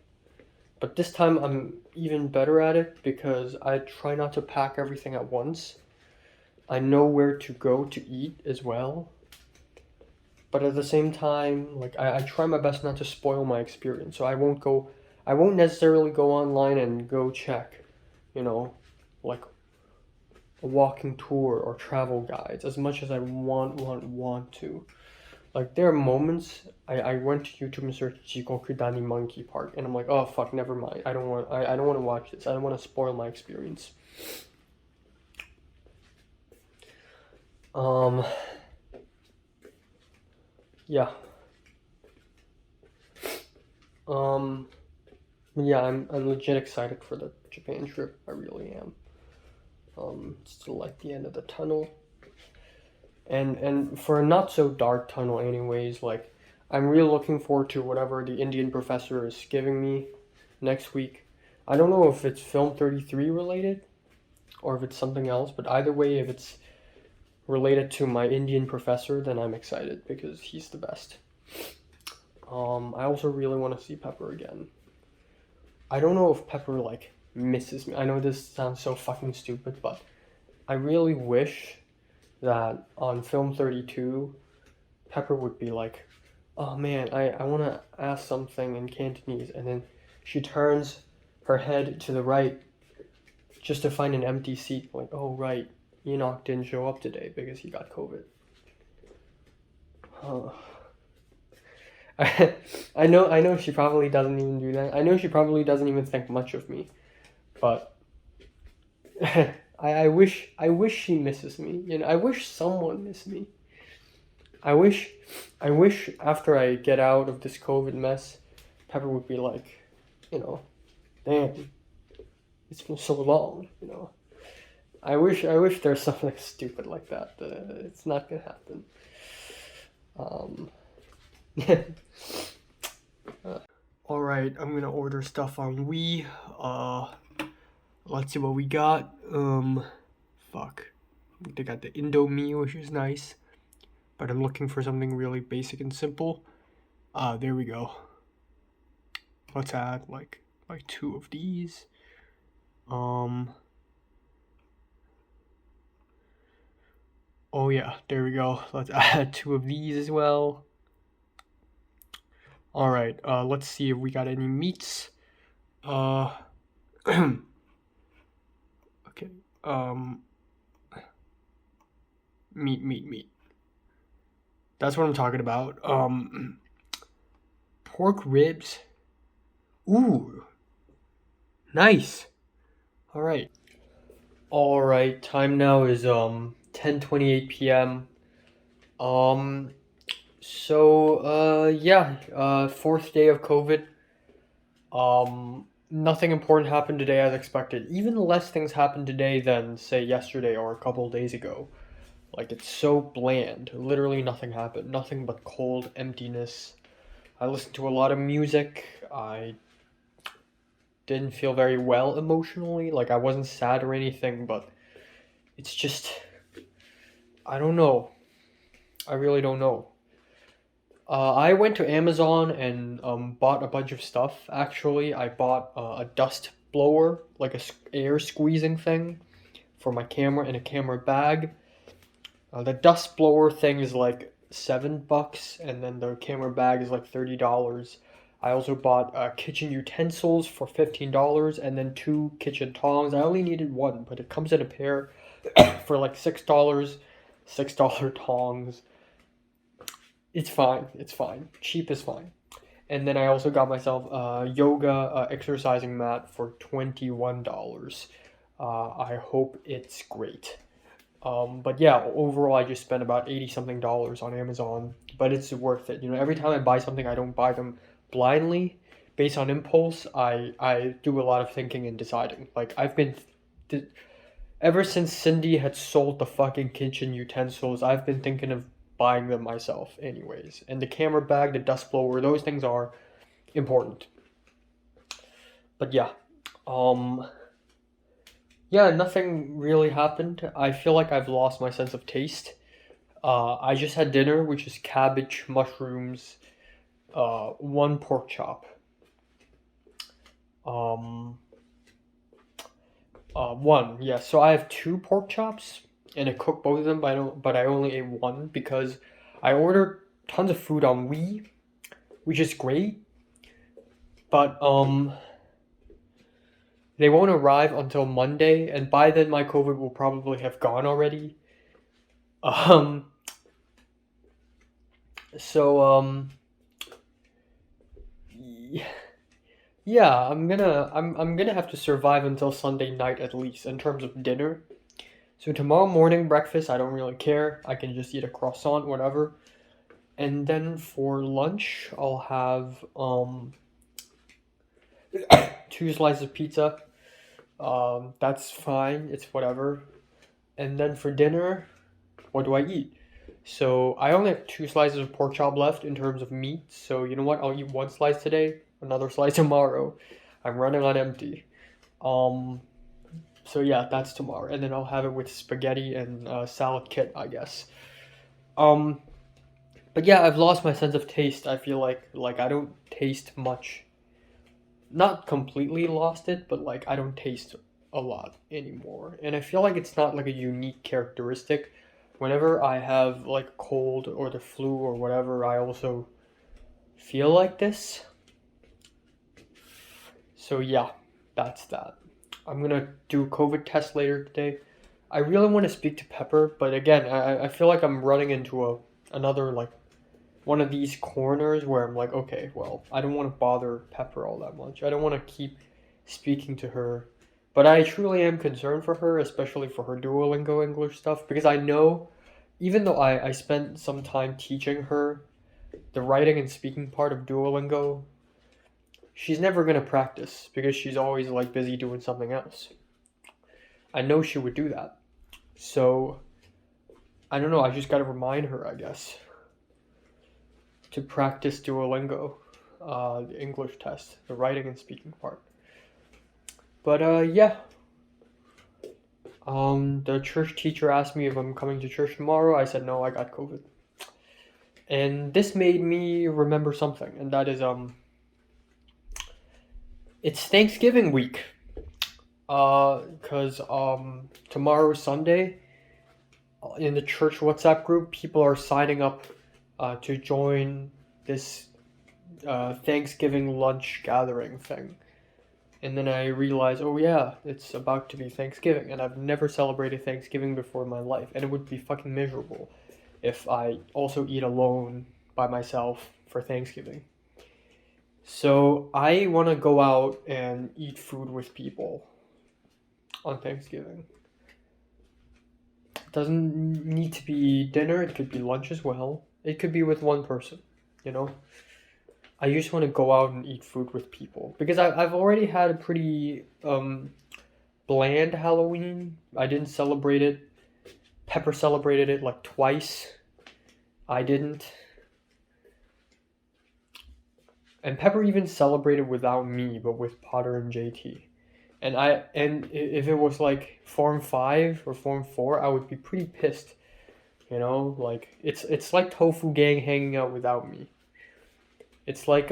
But this time I'm even better at it because I try not to pack everything at once. I know where to go to eat as well. But at the same time, like I try my best not to spoil my experience. So I won't necessarily go online and go check, like a walking tour or travel guides as much as I want to. Like there are moments I went to YouTube and searched Jikoku Dani Monkey Park and I'm like, oh fuck, never mind. I don't want to watch this. I don't want to spoil my experience. Yeah. Yeah, I'm legit excited for the Japan trip. I really am. Still like the end of the tunnel. And for a not so dark tunnel anyways, like I'm really looking forward to whatever the Indian professor is giving me next week. I don't know if it's Film 33 related or if it's something else, but either way, if it's related to my Indian professor, then I'm excited because he's the best. I also really want to see Pepper again. I don't know if Pepper like misses me. I know this sounds so fucking stupid, but I really wish that on Film 32, Pepper would be like, oh man, I want to ask something in Cantonese, and then she turns her head to the right just to find an empty seat. Like, oh right, Enoch didn't show up today because he got COVID. I know she probably doesn't even do that. I know she probably doesn't even think much of me, but I wish she misses me. I wish someone missed me. I wish after I get out of this COVID mess, Pepper would be like, damn, it's been so long. I wish there's something stupid like that. It's not gonna happen. All right, I'm gonna order stuff on Wii. Let's see what we got. Fuck. They got the Indomie, which is nice, but I'm looking for something really basic and simple. There we go. Let's add like 2 of these. Oh yeah, there we go. Let's add 2 of these as well. All right, let's see if we got any meats. Okay. Meat. That's what I'm talking about. Pork ribs. Ooh. Nice. All right. Time now is 10:28 p.m. Fourth day of COVID. Nothing important happened today as expected. Even less things happened today than, say, yesterday or a couple days ago. Like, it's so bland. Literally nothing happened. Nothing but cold emptiness. I listened to a lot of music. I didn't feel very well emotionally. Like, I wasn't sad or anything, but it's just... I don't know. I really don't know. I went to Amazon and bought a bunch of stuff. Actually, I bought a dust blower, like a air squeezing thing for my camera and a camera bag. The dust blower thing is like $7, and then the camera bag is like $30. I also bought kitchen utensils for $15, and then 2 kitchen tongs. I only needed 1, but it comes in a pair for like $6. $6 tongs. It's fine. Cheap is fine. And then I also got myself a yoga exercising mat for $21. I hope it's great. But yeah, overall, I just spent about 80 something dollars on Amazon, but it's worth it. You know, every time I buy something, I don't buy them blindly based on impulse. I do a lot of thinking and deciding. Like, th- ever since Cindy had sold the fucking kitchen utensils, I've been thinking of buying them myself, anyways. And the camera bag, the dust blower, those things are important. But yeah, um, yeah, nothing really happened. I feel like I've lost my sense of taste. I just had dinner, which is cabbage, mushrooms, one pork chop. Um, one, yeah. So I have two pork chops, and I cooked both of them, but I only ate one because I ordered tons of food on Wii, which is great, but they won't arrive until Monday, and by then my COVID will probably have gone already. Um, so yeah, I'm gonna have to survive until Sunday night at least in terms of dinner. So tomorrow morning breakfast, I don't really care. I can just eat a croissant, whatever. And then for lunch, I'll have two slices of pizza. That's fine. It's whatever. And then for dinner, what do I eat? So I only have two slices of pork chop left in terms of meat. So you know what? I'll eat one slice today, another slice tomorrow. I'm running on empty. Um, so yeah, that's tomorrow, and then I'll have it with spaghetti and salad kit, I guess. Um, but yeah, I've lost my sense of taste. I feel like I don't taste much. Not completely lost it, but like I don't taste a lot anymore. And I feel like it's not like a unique characteristic. Whenever I have like a cold or the flu or whatever, I also feel like this. So yeah, that's that. I'm gonna do a COVID test later today. I really want to speak to Pepper, but again, I feel like I'm running into another like one of these corners where I'm like, okay, well, I don't want to bother Pepper all that much. I don't want to keep speaking to her, but I truly am concerned for her, especially for her Duolingo English stuff, because I know, even though I spent some time teaching her the writing and speaking part of Duolingo, she's never gonna practice because she's always like busy doing something else. I know she would do that. So I don't know, I just gotta remind her, I guess, to practice Duolingo, the English test, the writing and speaking part. But yeah, the church teacher asked me if I'm coming to church tomorrow. I said no, I got COVID. And this made me remember something, and that is it's Thanksgiving week. Cause tomorrow is Sunday. In the church WhatsApp group, people are signing up to join this Thanksgiving lunch gathering thing. And then I realized, oh yeah, it's about to be Thanksgiving, and I've never celebrated Thanksgiving before in my life, and it would be fucking miserable if I also eat alone by myself for Thanksgiving. So I want to go out and eat food with people on Thanksgiving. It doesn't need to be dinner, it could be lunch as well. It could be with one person, you know? I just want to go out and eat food with people because I've already had a pretty bland Halloween. I didn't celebrate it. Pepper celebrated it like twice. I didn't. And Pepper even celebrated without me, but with Potter and JT. And if it was like Form 5 or Form 4, I would be pretty pissed. You know, like it's like Tofu Gang hanging out without me. It's like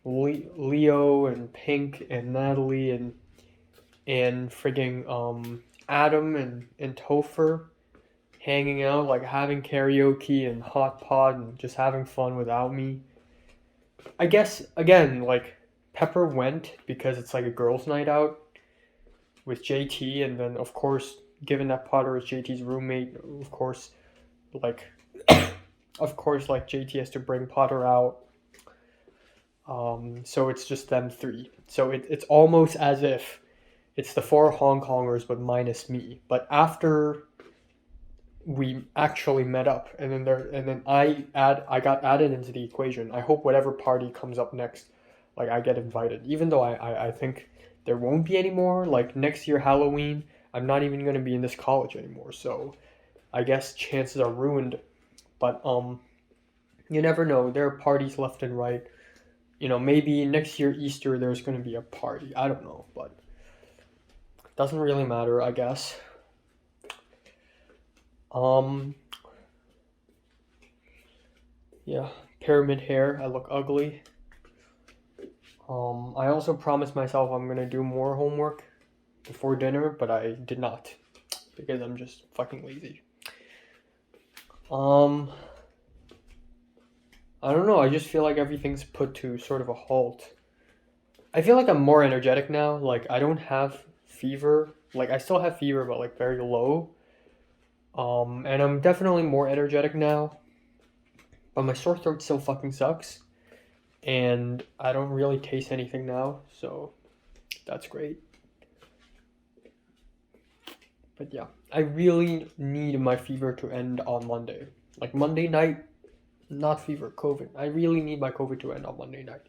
Leo and Pink and Natalie and frigging Adam and Topher hanging out, like having karaoke and hot pot and just having fun without me. I guess again, like Pepper went because it's like a girls' night out with JT, and then of course, given that Potter is JT's roommate, of course, like of course, like JT has to bring Potter out. So it's just them three. So it's almost as if it's the four Hong Kongers, but minus me. But after we actually met up, and then I got added into the equation. I hope whatever party comes up next, like I get invited. Even though I think there won't be any more. Like next year Halloween, I'm not even gonna be in this college anymore. So I guess chances are ruined. But you never know. There are parties left and right. Maybe next year Easter there's gonna be a party. I don't know, but it doesn't really matter, I guess. Um, yeah, pyramid hair. I look ugly. I also promised myself I'm gonna do more homework before dinner, but I did not because I'm just fucking lazy. Um, I don't know. I just feel like everything's put to sort of a halt. I feel like I'm more energetic now. Like I don't have fever. Like I still have fever, but like very low. And I'm definitely more energetic now. But my sore throat still fucking sucks, and I don't really taste anything now, so that's great. But yeah, I really need my fever to end on Monday. Like Monday night, not fever, COVID. I really need my COVID to end on Monday night.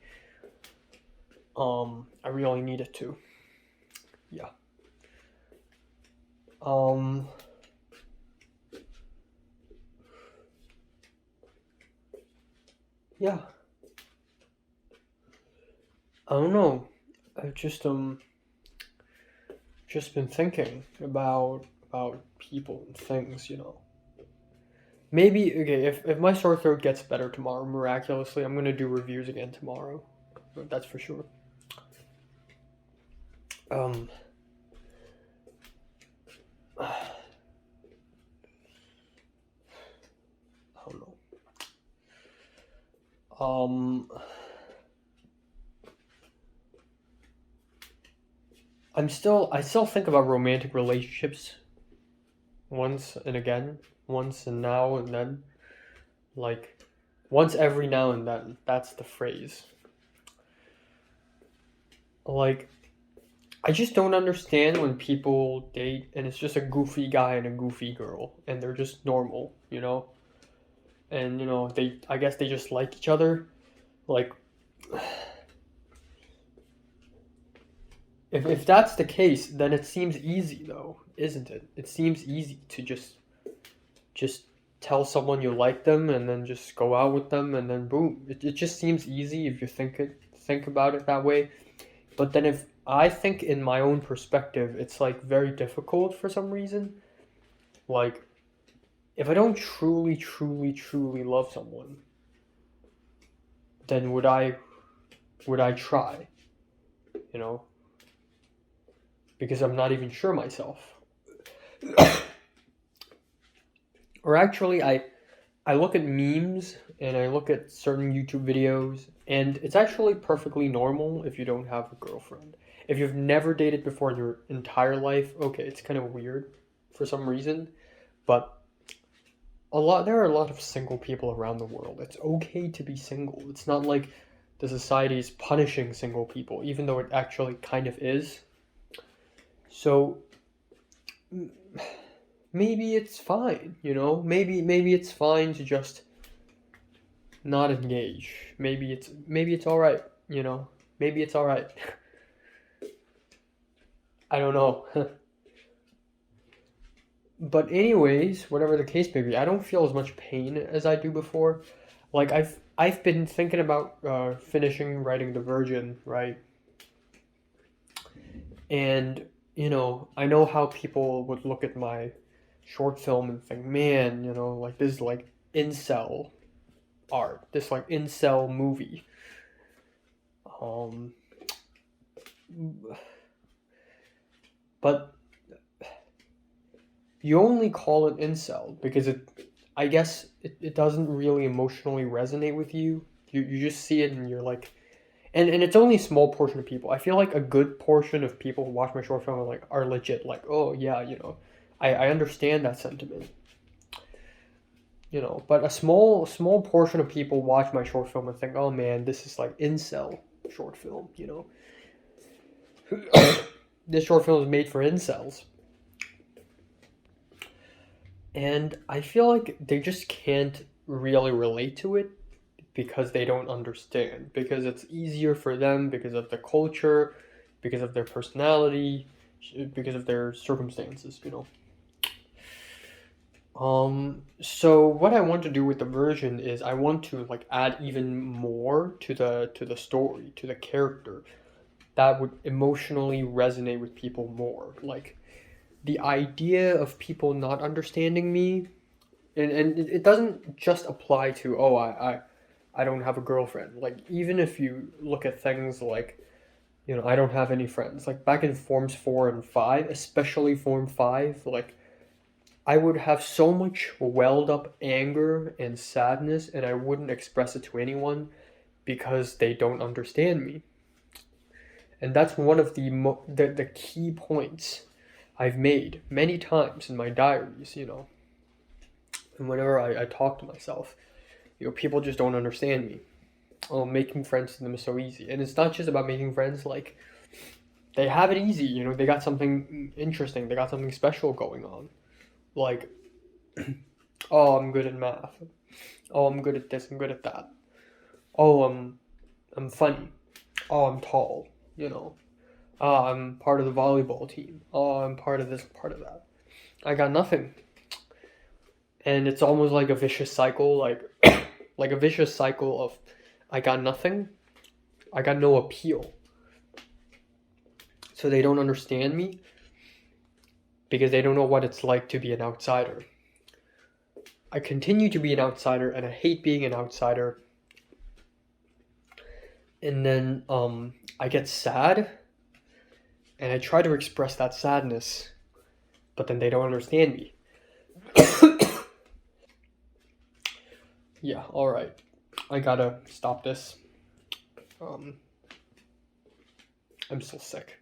I really need it to. Yeah. Um, yeah. I don't know. I've just been thinking about people and things. Maybe okay, if my sore throat gets better tomorrow miraculously, I'm gonna do reviews again tomorrow. That's for sure. Um, I don't know. I still think about romantic relationships once and again, once and now and then, like once every now and then. That's the phrase. Like I just don't understand when people date and it's just a goofy guy and a goofy girl and they're just normal. And they I guess they just like each other. Like if that's the case, then it seems easy though, isn't it? It seems easy to just tell someone you like them and then just go out with them and then boom. It just seems easy if you think about it that way. But then if I think in my own perspective, it's like very difficult for some reason. Like if I don't truly, truly, truly love someone, then would I try? You know, because I'm not even sure myself. Or actually, I look at memes and I look at certain YouTube videos, and it's actually perfectly normal if you don't have a girlfriend. If you've never dated before in your entire life, okay, it's kind of weird for some reason, but there are a lot of single people around the world. It's okay to be single. It's not like the society is punishing single people, even though it actually kind of is. So maybe it's fine. Maybe it's fine to just not engage. Maybe it's all right. Maybe it's all right. I don't know. But anyways, whatever the case may be, I don't feel as much pain as I do before. Like I've been thinking about finishing writing The Virgin, right? And I know how people would look at my short film and think, man, like this is like incel art, this like incel movie. Um, but you only call it incel because I guess it doesn't really emotionally resonate with you. You just see it and you're like, and it's only a small portion of people. I feel like a good portion of people who watch my short film are legit like, oh yeah, I understand that sentiment. you know. But a small portion of people watch my short film and think, oh man, this is like incel short film, you know. This short film is made for incels. And I feel like they just can't really relate to it because they don't understand. Because it's easier for them because of the culture, because of their personality, because of their circumstances, you know. So what I want to do with the version is I want to like add even more to the story, to the character that would emotionally resonate with people more. Like the idea of people not understanding me, and it doesn't just apply to, oh, I don't have a girlfriend. Like even if you look at things like, you know, I don't have any friends. Like back in forms 4 and 5, especially form 5, like I would have so much welled up anger and sadness, and I wouldn't express it to anyone because they don't understand me. And that's one of the key points I've made many times in my diaries, you know. And whenever I talk to myself, you know, people just don't understand me. Oh, making friends to them is so easy. And it's not just about making friends, like, they have it easy, you know, they got something interesting, they got something special going on. Like, oh, I'm good at math. Oh, I'm good at this, I'm good at that. Oh, I'm funny. Oh, I'm tall, you know. Oh, I'm part of the volleyball team. Oh, I'm part of this, part of that. I got nothing. And it's almost like a vicious cycle, like like a vicious cycle of I got nothing, I got no appeal. So they don't understand me because they don't know what it's like to be an outsider. I continue to be an outsider and I hate being an outsider. And then I get sad and I try to express that sadness, but then they don't understand me. Yeah, alright. I gotta stop this. I'm still sick.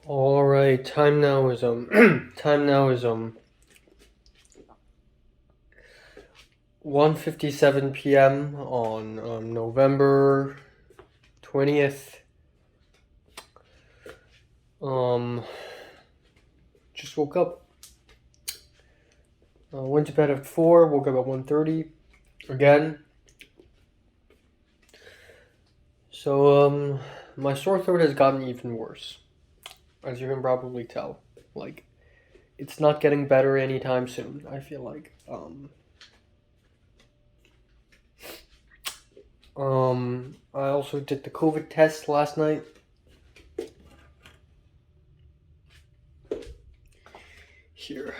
Alright, time now is 1:57 p.m. on November 20th. Just woke up. Went to bed at 4, woke up at 1:30 again. So my sore throat has gotten even worse, as you can probably tell. Like, it's not getting better anytime soon, I feel like. I also did the COVID test last night. Here.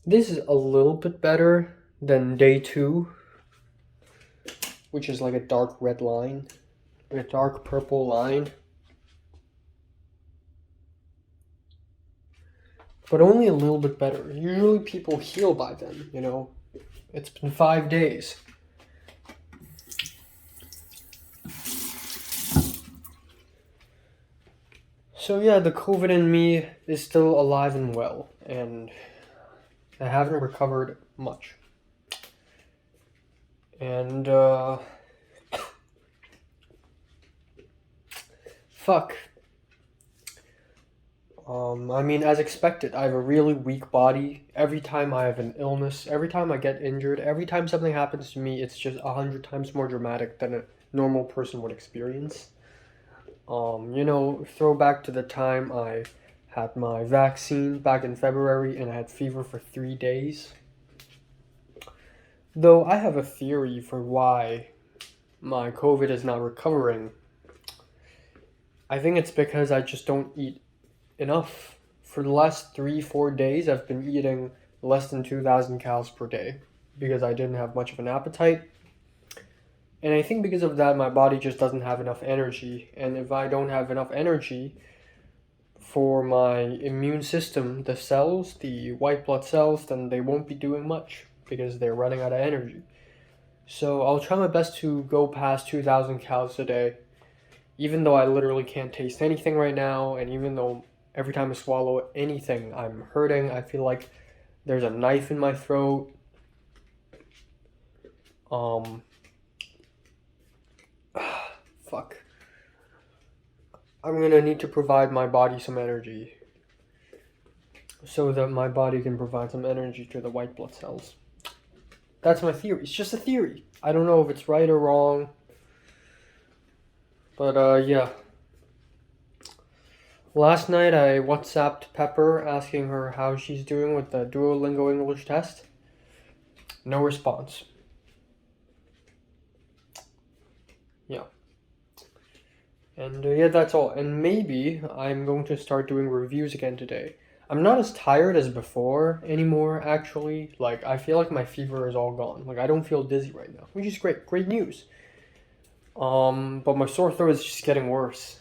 This is a little bit better than day 2, which is like a dark red line, a dark purple line. But only a little bit better. Usually people heal by then, you know. It's been 5 days. So yeah, the COVID in me is still alive and well, and I haven't recovered much. And fuck. I mean, as expected, I have a really weak body. Every time I have an illness, every time I get injured, every time something happens to me, it's just 100 times more dramatic than a normal person would experience. You know, throw back to the time I had my vaccine back in February and I had fever for 3 days. Though I have a theory for why my COVID is not recovering. I think it's because I just don't eat enough. For the last 3-4 days, I've been eating less than 2,000 calories per day because I didn't have much of an appetite. And I think because of that, my body just doesn't have enough energy. And if I don't have enough energy for my immune system, the cells, the white blood cells, then they won't be doing much because they're running out of energy. So I'll try my best to go past 2,000 calories a day. Even though I literally can't taste anything right now, and even though every time I swallow anything, I'm hurting, I feel like there's a knife in my throat. Um, fuck. I'm gonna need to provide my body some energy so that my body can provide some energy to the white blood cells. That's my theory. It's just a theory. I don't know if it's right or wrong. But yeah. Last night I WhatsApped Pepper asking her how she's doing with the Duolingo English test. No response. Yeah. And yeah, that's all. And maybe I'm going to start doing reviews again today. I'm not as tired as before anymore, actually. Like, I feel like my fever is all gone. Like, I don't feel dizzy right now, which is great. Great news. But my sore throat is just getting worse.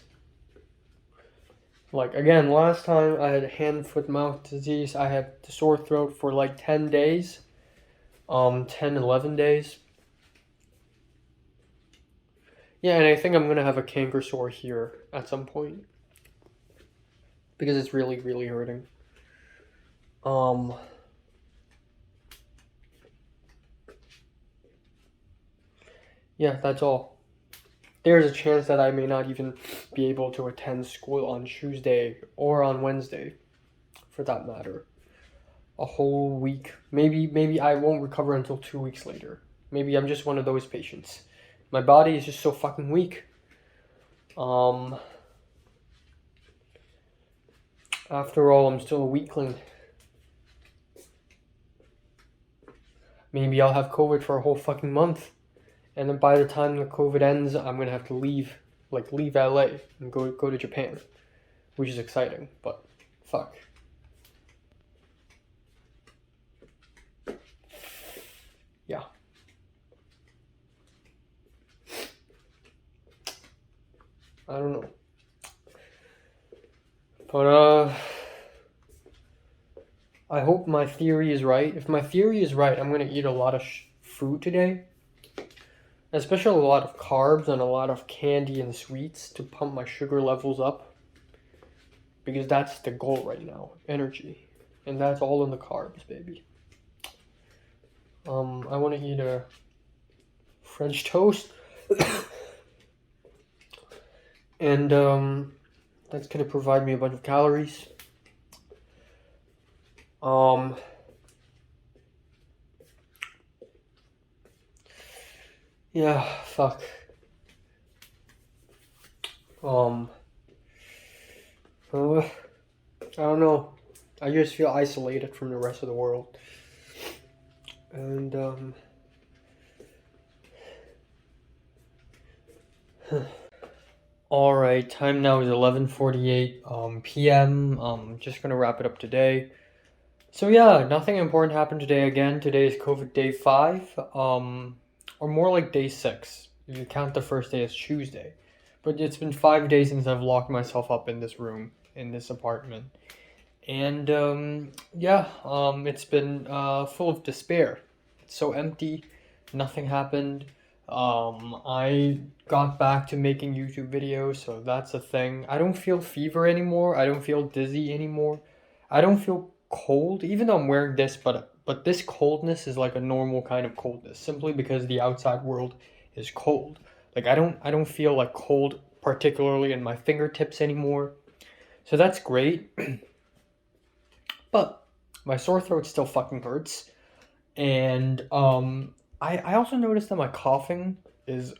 Like, again, last time I had hand, foot, mouth disease, I had the sore throat for like 10 days. 10, 11 days. Yeah, and I think I'm gonna have a canker sore here at some point. Because it's really, really hurting. Um, yeah, that's all. There's a chance that I may not even be able to attend school on Tuesday or on Wednesday, for that matter. A whole week. Maybe I won't recover until 2 weeks later. Maybe I'm just one of those patients. My body is just so fucking weak. After all, I'm still a weakling. Maybe I'll have COVID for a whole fucking month. And then by the time the COVID ends, I'm gonna have to leave LA and go to Japan, which is exciting, but fuck. Yeah. I don't know. But I hope my theory is right. If my theory is right, I'm gonna eat a lot of food today. Especially a lot of carbs and a lot of candy and sweets to pump my sugar levels up. Because that's the goal right now, energy. And that's all in the carbs, baby. I want to eat a French toast. And that's going to provide me a bunch of calories. Yeah, fuck. I don't know. I just feel isolated from the rest of the world. And all right, time now is 11:48 p.m. Just gonna wrap it up today. So yeah, nothing important happened today again. Today is COVID day 5, or more like day 6. If you count the first day as Tuesday. But it's been 5 days since I've locked myself up in this room, in this apartment. And yeah, it's been full of despair. It's so empty, nothing happened. I got back to making YouTube videos, so that's a thing. I don't feel fever anymore. I don't feel dizzy anymore. I don't feel cold, even though I'm wearing this, but this coldness is like a normal kind of coldness, simply because the outside world is cold. Like I don't feel like cold particularly in my fingertips anymore. So that's great. But my sore throat still fucking hurts. And I also noticed that my coughing is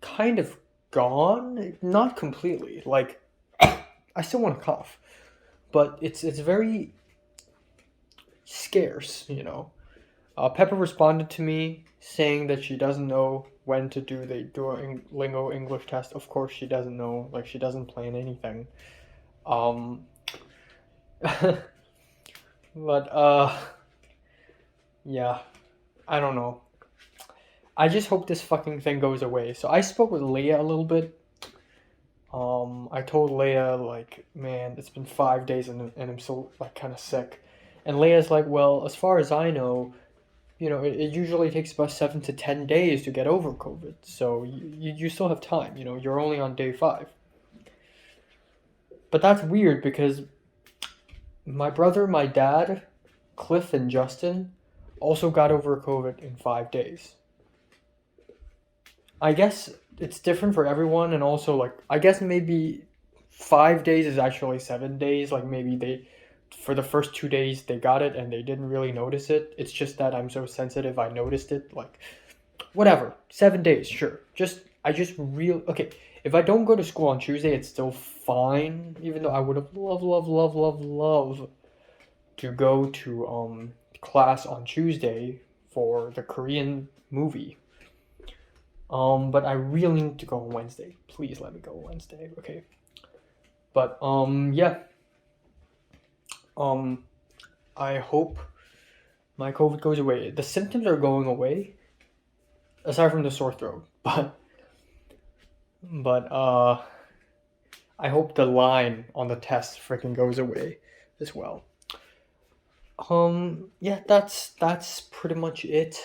kind of gone, not completely. Like I still want to cough, but it's very scarce, you know. Pepper responded to me saying that she doesn't know when to do the Duolingo English test. Of course, she doesn't know. Like, she doesn't plan anything. But yeah, I don't know. I just hope this fucking thing goes away. So I spoke with Leia a little bit. I told Leia, like, man, it's been 5 days and I'm so, like, kind of sick. And Leia's like, well, as far as I know, it usually takes about 7 to 10 days to get over COVID. So you still have time. You're only on day 5. But that's weird because my brother, my dad, Cliff, and Justin also got over COVID in 5 days. I guess it's different for everyone, and also, like, I guess maybe 5 days is actually 7 days. Like, maybe for the first 2 days, they got it and they didn't really notice it. It's just that I'm so sensitive, I noticed it. Like, whatever, 7 days, sure. Okay. If I don't go to school on Tuesday, it's still fine. Even though I would have loved to go to class on Tuesday for the Korean movie. But I really need to go on Wednesday. Please let me go on Wednesday, okay? But yeah. I hope my COVID goes away. The symptoms are going away, aside from the sore throat. But I hope the line on the test freaking goes away as well. Yeah, that's pretty much it.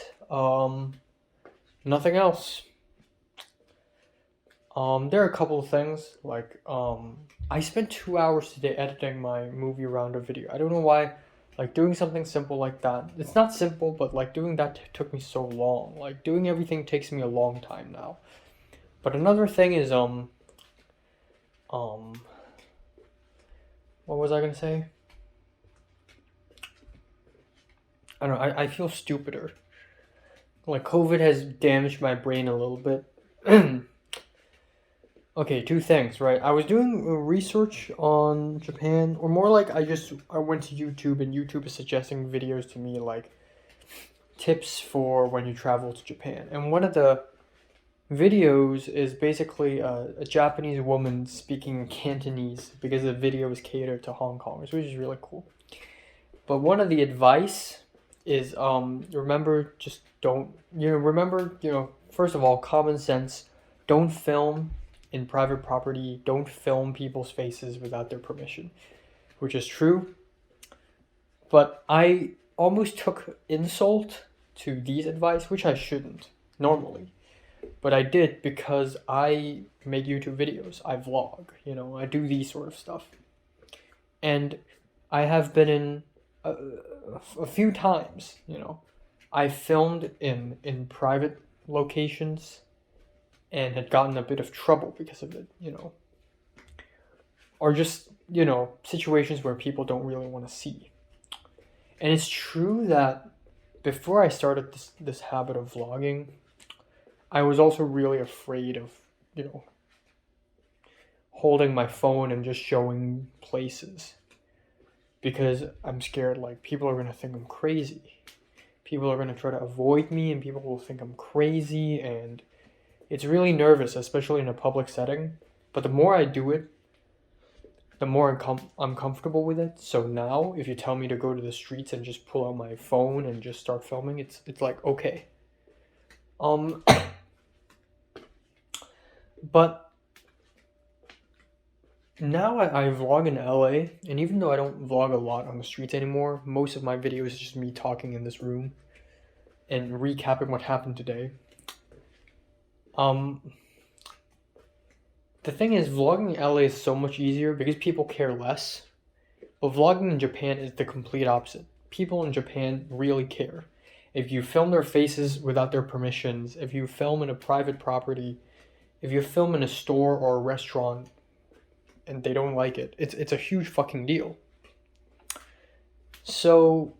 Nothing else. There are a couple of things, like, I spent 2 hours today editing my movie rounder video. I don't know why, like, doing something simple like that. It's not simple, but, like, doing that took me so long. Like, doing everything takes me a long time now. But another thing is, what was I gonna say? I don't know, I feel stupider. Like, COVID has damaged my brain a little bit. Okay, 2 things, right? I was doing research on Japan, or more like I went to YouTube, and YouTube is suggesting videos to me, like, tips for when you travel to Japan. And one of the videos is basically a Japanese woman speaking Cantonese, because the video is catered to Hong Kongers, which is really cool. But one of the advice is, remember, just don't, first of all, common sense, don't film in private property, don't film people's faces without their permission, which is true. But I almost took insult to these advice, which I shouldn't normally. But I did because I make YouTube videos, I vlog, I do these sort of stuff. And I have been in a few times, I filmed in private locations and had gotten a bit of trouble because of it, or just, situations where people don't really want to see. And it's true that before I started this habit of vlogging, I was also really afraid of, holding my phone and just showing places, because I'm scared, like, people are going to think I'm crazy. People are going to try to avoid me, and people will think I'm crazy, and it's really nervous, especially in a public setting. But the more I do it, the more I'm comfortable with it. So now, if you tell me to go to the streets and just pull out my phone and just start filming, it's like, okay. But now I vlog in LA, and even though I don't vlog a lot on the streets anymore, most of my videos is just me talking in this room and recapping what happened today. The thing is, vlogging in LA is so much easier because people care less. But vlogging in Japan is the complete opposite. People in Japan really care. If you film their faces without their permissions, if you film in a private property, if you film in a store or a restaurant and they don't like it, it's a huge fucking deal. So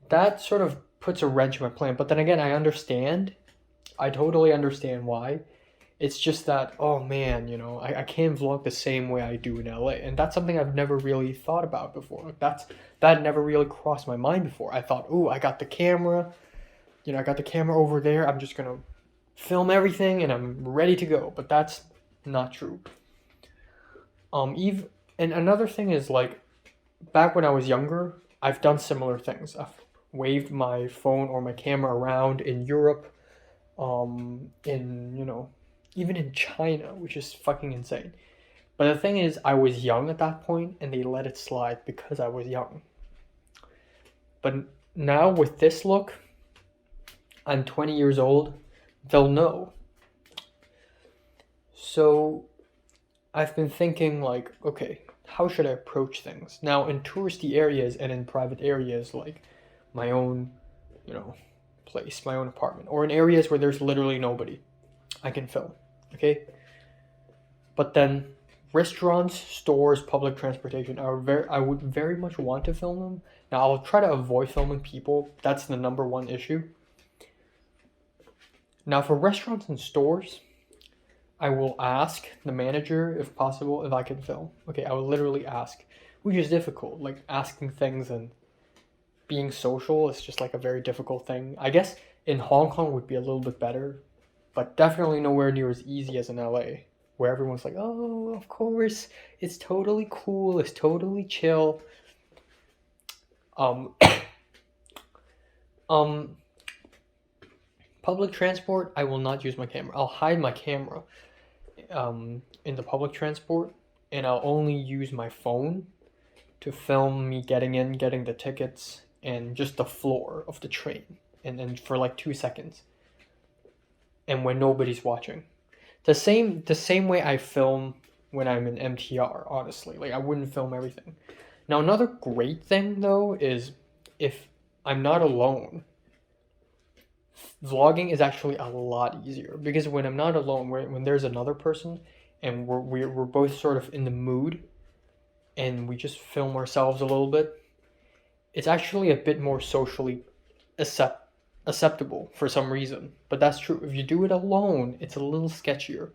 that sort of puts a wrench in my plan. But then again, I totally understand why. It's just that, oh man, I can't vlog the same way I do in LA. And that's something I've never really thought about before. Like, that never really crossed my mind before. I thought, I got the camera, I got the camera over there. I'm just gonna film everything and I'm ready to go. But that's not true. And another thing is, like, back when I was younger, I've done similar things. I've waved my phone or my camera around in Europe, even in China, which is fucking insane. But the thing is, I was young at that point, and they let it slide because I was young. But now with this look, I'm 20 years old, they'll know. So I've been thinking like, okay, how should I approach things? Now in touristy areas and in private areas like my own, you know, place, my own apartment, or in areas where there's literally nobody, I can film. Okay? But then restaurants, stores, public transportation, I would very much want to film them. Now I'll try to avoid filming people. That's the number one issue. Now for restaurants and stores, I will ask the manager if possible if I can film. Okay, I will literally ask, which is difficult. Like asking things and being social is just like a very difficult thing. I guess in Hong Kong would be a little bit better, but definitely nowhere near as easy as in LA, where everyone's like, "Oh, of course, it's totally cool, it's totally chill." Um, um, public transport, I will not use my camera. I'll hide my camera, in the public transport, and I'll only use my phone to film me getting in, getting the tickets, and just the floor of the train, and then for like 2 seconds, and when nobody's watching. The same way I film when I'm in MTR. Honestly, like I wouldn't film everything. Now another great thing though is if I'm not alone, vlogging is actually a lot easier because when I'm not alone, when there's another person and we're both sort of in the mood and we just film ourselves a little bit, it's actually a bit more socially accept, acceptable for some reason. But that's true. If you do it alone, it's a little sketchier.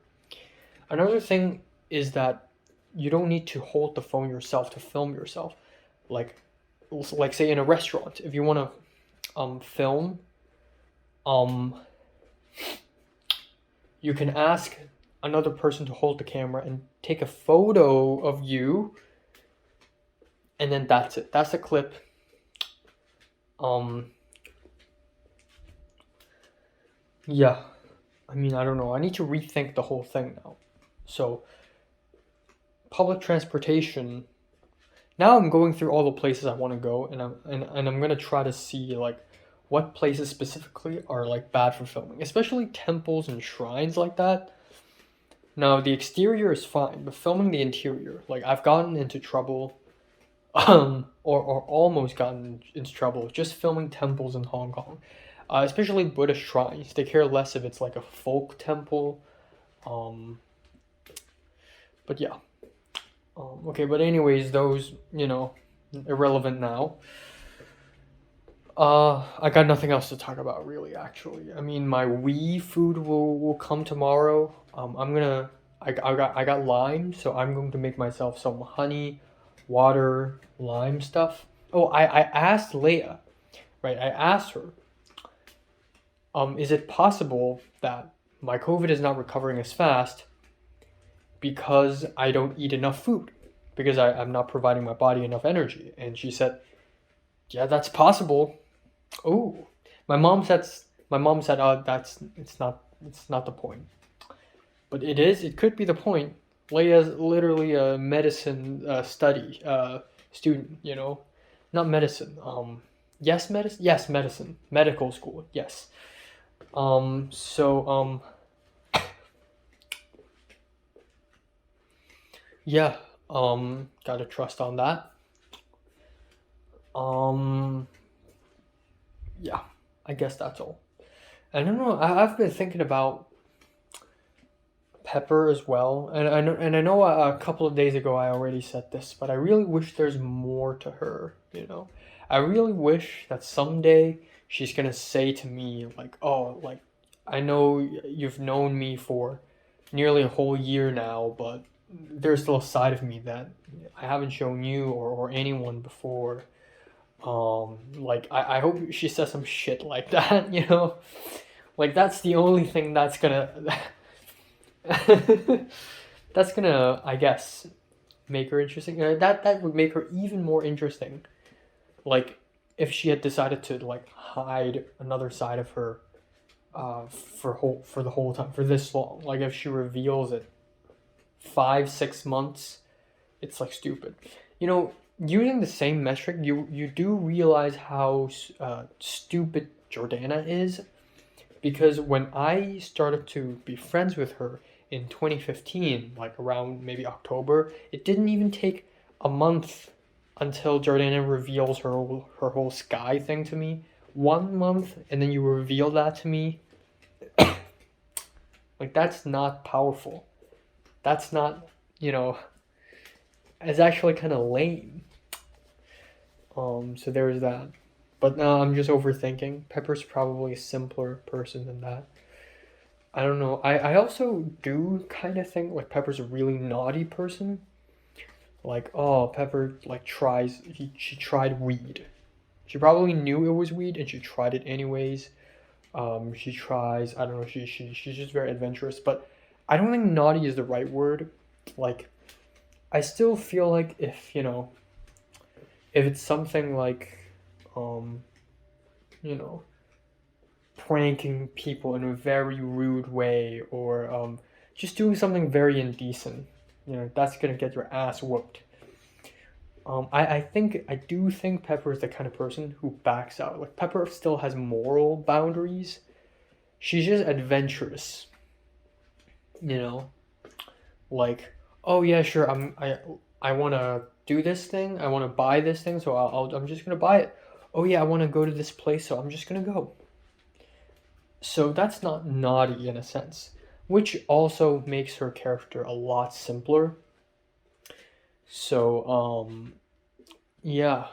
Another thing is that you don't need to hold the phone yourself to film yourself. Like, like say in a restaurant, if you want to film, um, you can ask another person to hold the camera and take a photo of you, and then that's it. That's the clip. Um, yeah. I mean, I don't know. I need to rethink the whole thing now. So, public transportation. Now I'm going through all the places I want to go, and I'm gonna try to see like what places specifically are like bad for filming, especially temples and shrines like that. Now the exterior is fine, but filming the interior, like I've gotten into trouble, or almost gotten into trouble just filming temples in Hong Kong, especially Buddhist shrines. They care less if it's like a folk temple, um, but yeah. Okay, but anyways, those, irrelevant now. I got nothing else to talk about really, actually. I mean, my Wii food will come tomorrow. I got lime, so I'm going to make myself some honey, water, lime stuff. Oh, I asked Leia, right? I asked her, is it possible that my COVID is not recovering as fast because I don't eat enough food? Because I'm not providing my body enough energy. And she said, yeah, that's possible. Oh, my mom said oh, it's not the point. But it is, it could be the point. Leia's literally a medicine study student, not medicine. Yes, medicine. Yes, medicine. Medical school. Yes. So yeah. Gotta trust on that. Um, yeah. I guess that's all. I don't know. I've been thinking about Pepper as well, and I know a couple of days ago I already said this, but I really wish there's more to her. I really wish that someday she's gonna say to me like, "Oh, like I know you've known me for nearly a whole year now, but there's still a side of me that I haven't shown you or anyone before." Like I hope she says some shit like that, Like that's the only thing that's gonna that's gonna, I guess, make her interesting. That would make her even more interesting. Like if she had decided to like hide another side of her, for the whole time for this long. Like if she reveals it 5-6 months, it's like stupid. You know, using the same metric, you do realize how stupid Jordana is, because when I started to be friends with her in 2015, like around maybe October, it didn't even take a month until Jordana reveals her whole sky thing to me. 1 month, and then you reveal that to me. Like, that's not powerful. That's not, you know, it's actually kind of lame. So there's that. But now I'm just overthinking. Pepper's probably a simpler person than that. I don't know. I also do kind of think like Pepper's a really naughty person. Like, oh, Pepper like she tried weed. She probably knew it was weed and she tried it anyways. She tries. I don't know. She's just very adventurous. But I don't think naughty is the right word. Like, I still feel like if it's something like, um, you know, pranking people in a very rude way, or just doing something very indecent, that's gonna get your ass whooped. I do think Pepper is the kind of person who backs out. Like, Pepper still has moral boundaries. She's just adventurous, you know. Like, oh yeah, sure, I want to do this thing. I want to buy this thing, so I'm just gonna buy it. Oh yeah, I want to go to this place, so I'm just gonna go. So that's not naughty in a sense, which also makes her character a lot simpler. So yeah,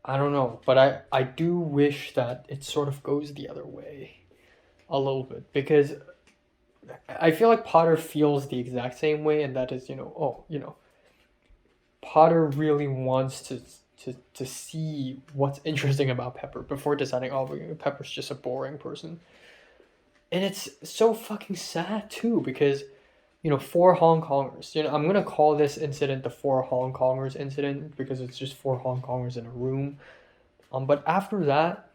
I don't know, but I do wish that it sort of goes the other way a little bit, because I feel like Potter feels the exact same way, and that is, Potter really wants to see what's interesting about Pepper before deciding, oh, Pepper's just a boring person. And it's so fucking sad too, because, four Hong Kongers. I'm gonna call this incident the four Hong Kongers incident because it's just four Hong Kongers in a room. But after that,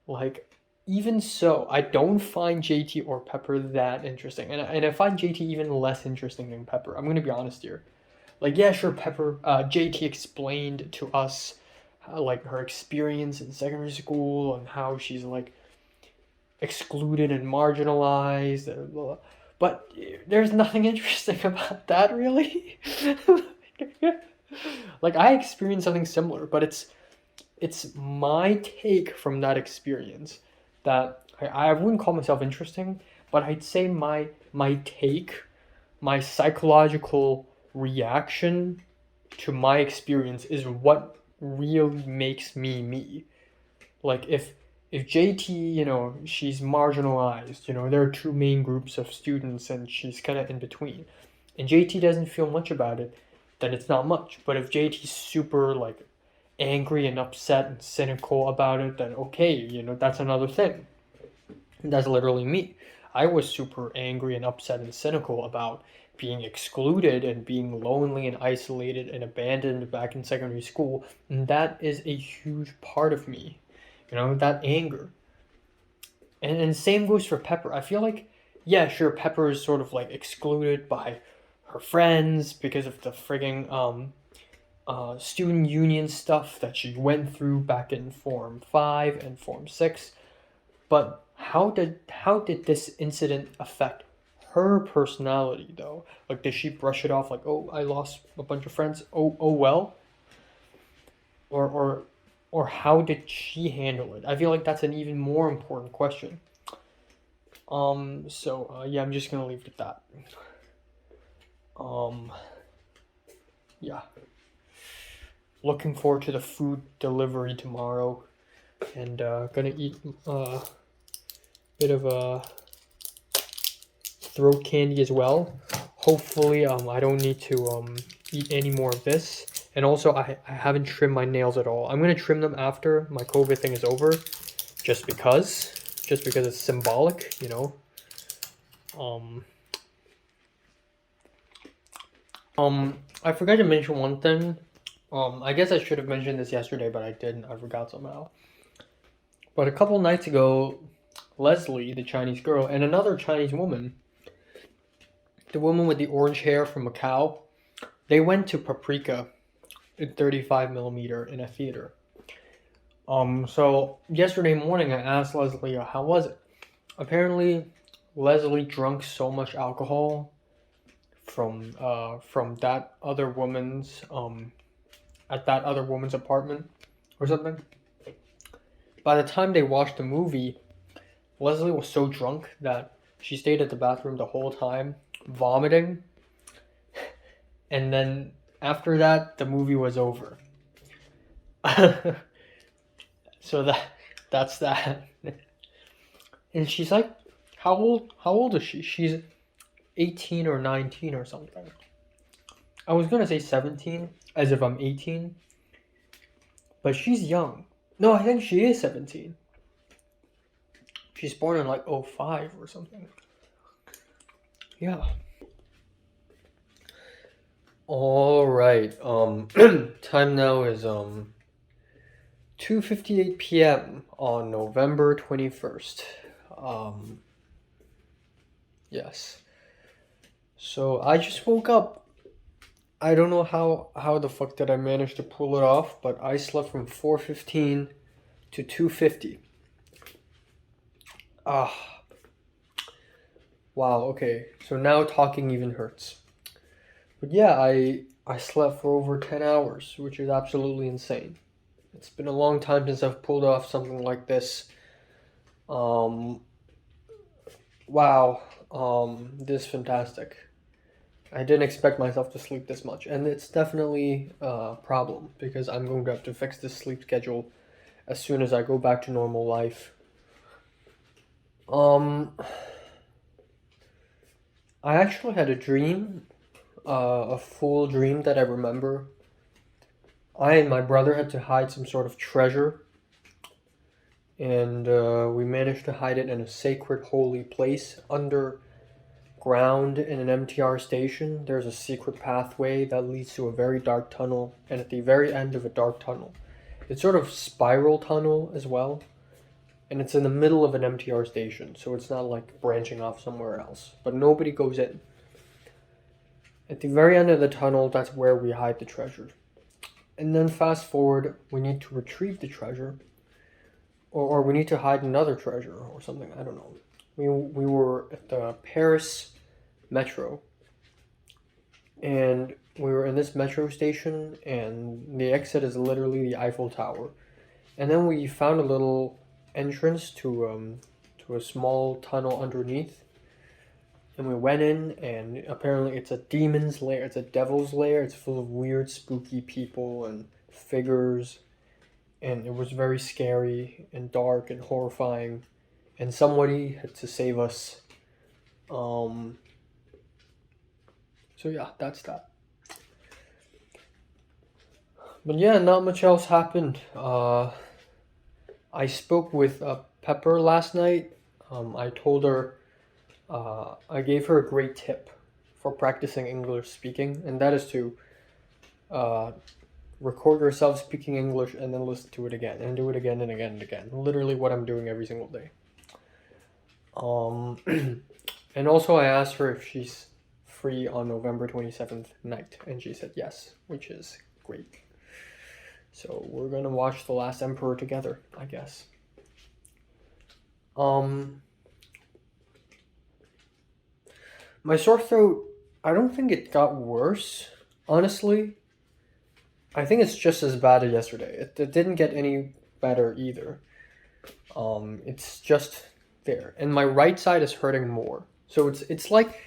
like, even so, I don't find JT or Pepper that interesting, and I find JT even less interesting than Pepper. I'm gonna be honest here. Like, yeah, sure, JT explained to us how, like, her experience in secondary school and how she's like excluded and marginalized, and blah, blah. But there's nothing interesting about that, really. Like, I experienced something similar, but it's my take from that experience that I wouldn't call myself interesting, but I'd say my take, my psychological reaction to my experience is what really makes me me. Like, if JT, she's marginalized, there are two main groups of students and she's kind of in between, and JT doesn't feel much about it, then it's not much. But if JT's super like angry and upset and cynical about it, then okay, that's another thing. And that's literally me. I was super angry and upset and cynical about being excluded and being lonely and isolated and abandoned back in secondary school. And that is a huge part of me, that anger. And same goes for Pepper. I feel like, yeah, sure, Pepper is sort of like excluded by her friends because of the frigging student union stuff that she went through back in Form 5 and Form 6. But how did this incident affect her personality though? Like, did she brush it off like, oh, I lost a bunch of friends, oh well? Or how did she handle it? I feel like that's an even more important question. Yeah, I'm just gonna leave it at that. Yeah. Looking forward to the food delivery tomorrow, and gonna eat a bit of a throat candy as well. Hopefully, I don't need to eat any more of this. And also, I haven't trimmed my nails at all. I'm gonna trim them after my COVID thing is over, just because it's symbolic, I forgot to mention one thing. I guess I should have mentioned this yesterday, but I didn't. I forgot somehow. But a couple nights ago, Leslie, the Chinese girl, and another Chinese woman, the woman with the orange hair from Macau, They went to Paprika in 35 millimeter in a theater. So yesterday morning I asked Leslie, how was it? Apparently, Leslie drank so much alcohol from that other woman's at that other woman's apartment or something. By the time they watched the movie, Leslie was so drunk that she stayed at the bathroom the whole time, vomiting. And then after that, the movie was over. So that's that. And she's like, how old is she? She's 18 or 19 or something. I was gonna say 17, as if I'm 18. But she's young. No, I think she is 17. She's born in like '05 or something. Yeah. All right. Time now is 2:58 p.m. on November 21st. Yes. So I just woke up. I don't know how the fuck did I manage to pull it off, but I slept from 4:15 to 2:50. Ah. Wow, okay. So now talking even hurts. But yeah, I slept for over 10 hours, which is absolutely insane. It's been a long time since I've pulled off something like this. Um wow. This is fantastic. I didn't expect myself to sleep this much, and it's definitely a problem because I'm going to have to fix this sleep schedule as soon as I go back to normal life. Um I actually had a dream, a full dream that I remember. I and my brother had to hide some sort of treasure, and we managed to hide it in a sacred, holy place underground in an MTR station. There's a secret pathway that leads to a very dark tunnel, and at the very end of a dark tunnel, it's sort of spiral tunnel as well, and it's in the middle of an MTR station, so it's not like branching off somewhere else. But nobody goes in. At the very end of the tunnel, that's where we hide the treasure. And then fast forward, we need to retrieve the treasure, or we need to hide another treasure or something. I don't know. We were at the Paris metro, and we were in this metro station, and the exit is literally the Eiffel Tower. And then we found a little entrance to a small tunnel underneath, and we went in, and apparently it's a demon's lair. It's a devil's lair. It's full of weird, spooky people and figures, and it was very scary and dark and horrifying. And somebody had to save us. So yeah, that's that. But yeah, not much else happened. I spoke with Pepper last night. I told her, I gave her a great tip for practicing English speaking, and that is to uh, record yourself speaking English and then listen to it again and do it again and again and again. Literally what I'm doing every single day. And also I asked her if she's free on November 27th night, and she said yes, which is great. So we're gonna watch The Last Emperor together, I guess. My sore throat, I don't think it got worse, honestly. I think it's just as bad as yesterday. It didn't get any better either. It's just there, and my right side is hurting more. So it's like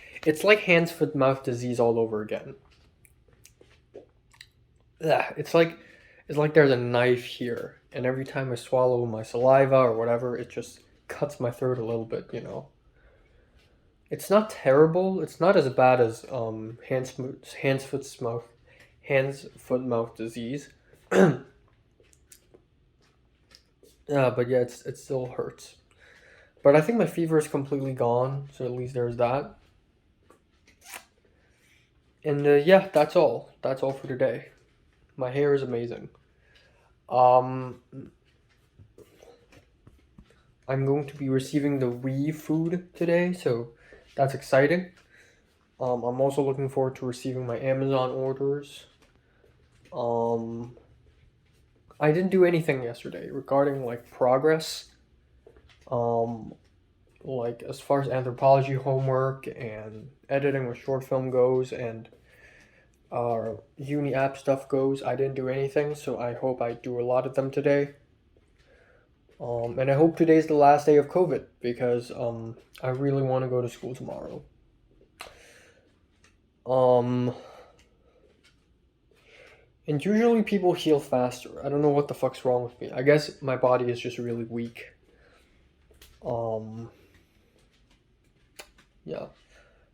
hands, foot, mouth disease all over again. Ugh, it's like there's a knife here, and every time I swallow my saliva or whatever, it just cuts my throat a little bit. It's not terrible. It's not as bad as hands, foot, mouth disease. But yeah, it still hurts. But I think my fever is completely gone, so at least there's that. And yeah, that's all. That's all for today. My hair is amazing. Um, I'm going to be receiving the Wii food today, so that's exciting. I'm also looking forward to receiving my Amazon orders. I didn't do anything yesterday regarding like progress. Um, like as far as anthropology homework and editing with short film goes and uni app stuff goes, I didn't do anything, so I hope I do a lot of them today. And I hope today's the last day of COVID because I really want to go to school tomorrow. And usually people heal faster. I don't know what the fuck's wrong with me. I guess my body is just really weak. Yeah.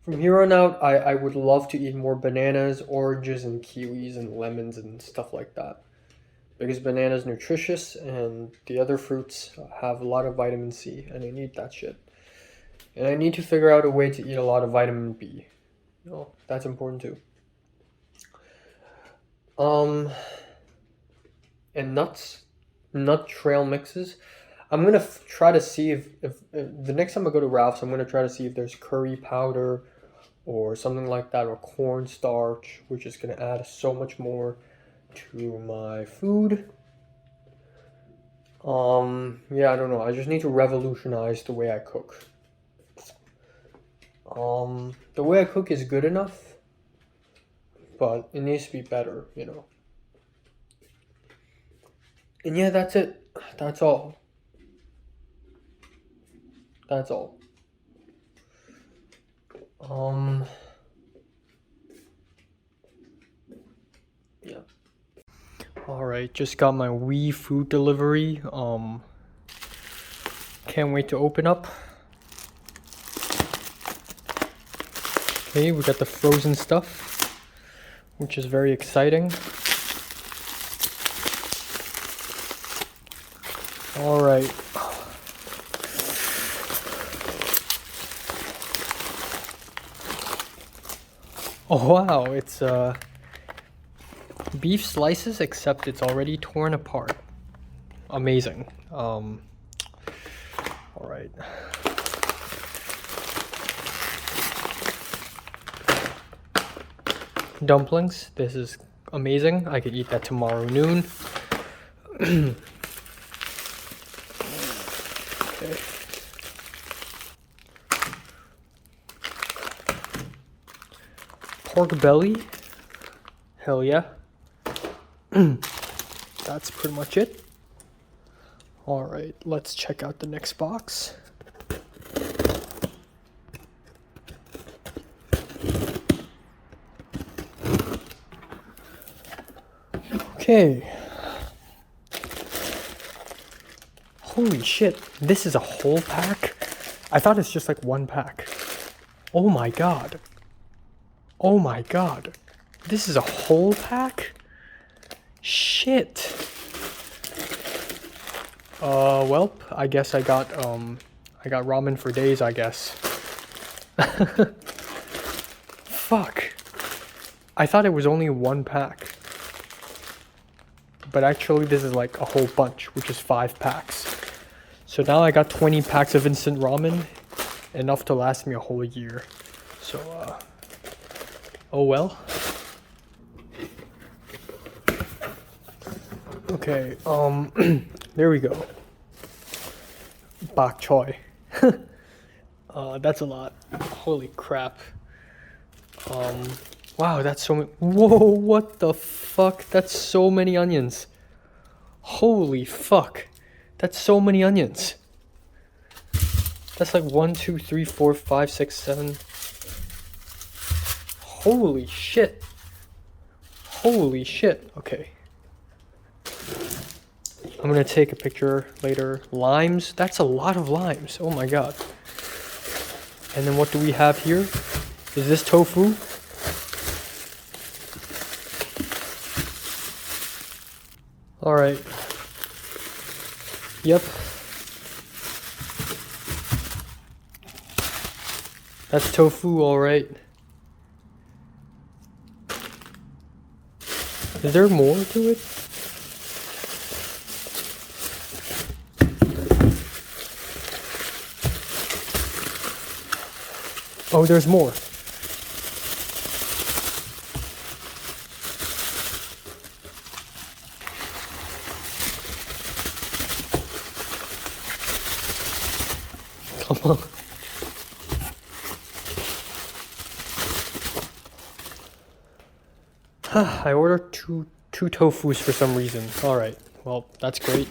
From here on out, I would love to eat more bananas, oranges, and kiwis, and lemons, and stuff like that. Because banana's nutritious, and the other fruits have a lot of vitamin C, and I need that shit. And I need to figure out a way to eat a lot of vitamin B. You know, that's important too. And nuts, nut trail mixes. I'm gonna try to see if the next time I go to Ralph's, I'm gonna try to see if there's curry powder or something like that, or cornstarch, which is gonna add so much more to my food. Yeah, I don't know. I just need to revolutionize the way I cook. The way I cook is good enough, but it needs to be better, you know. And yeah, that's it. That's all. That's all. Yeah. All right, just got my Wii food delivery. Can't wait to open up. Okay, we got the frozen stuff, which is very exciting. All right. Oh wow, it's beef slices, except it's already torn apart. Amazing. All right. Dumplings. This is amazing. I could eat that tomorrow noon. Okay. Pork belly. Hell yeah. That's pretty much it. All right, let's check out the next box. Okay. Holy shit, this is a whole pack? I thought it's just like one pack. Oh my god. Oh my god. This is a whole pack? Shit. Well, I guess I got ramen for days, I guess. Fuck. I thought it was only one pack. But actually this is like a whole bunch, which is 5 packs. So now I got 20 packs of instant ramen, enough to last me a whole year. So, oh well. Okay, there we go. Bok choy. That's a lot. Holy crap. Wow, that's so many. Whoa, what the fuck? That's so many onions. Holy fuck. That's so many onions. That's like 1, 2, 3, 4, 5, 6, 7. Holy shit. Holy shit. Okay. I'm gonna take a picture later. Limes. That's a lot of limes. Oh my god. And then what do we have here? Is this tofu? Alright. Yep. That's tofu, alright. Is there more to it? Oh, there's more. I ordered two tofus for some reason. All right, well that's great.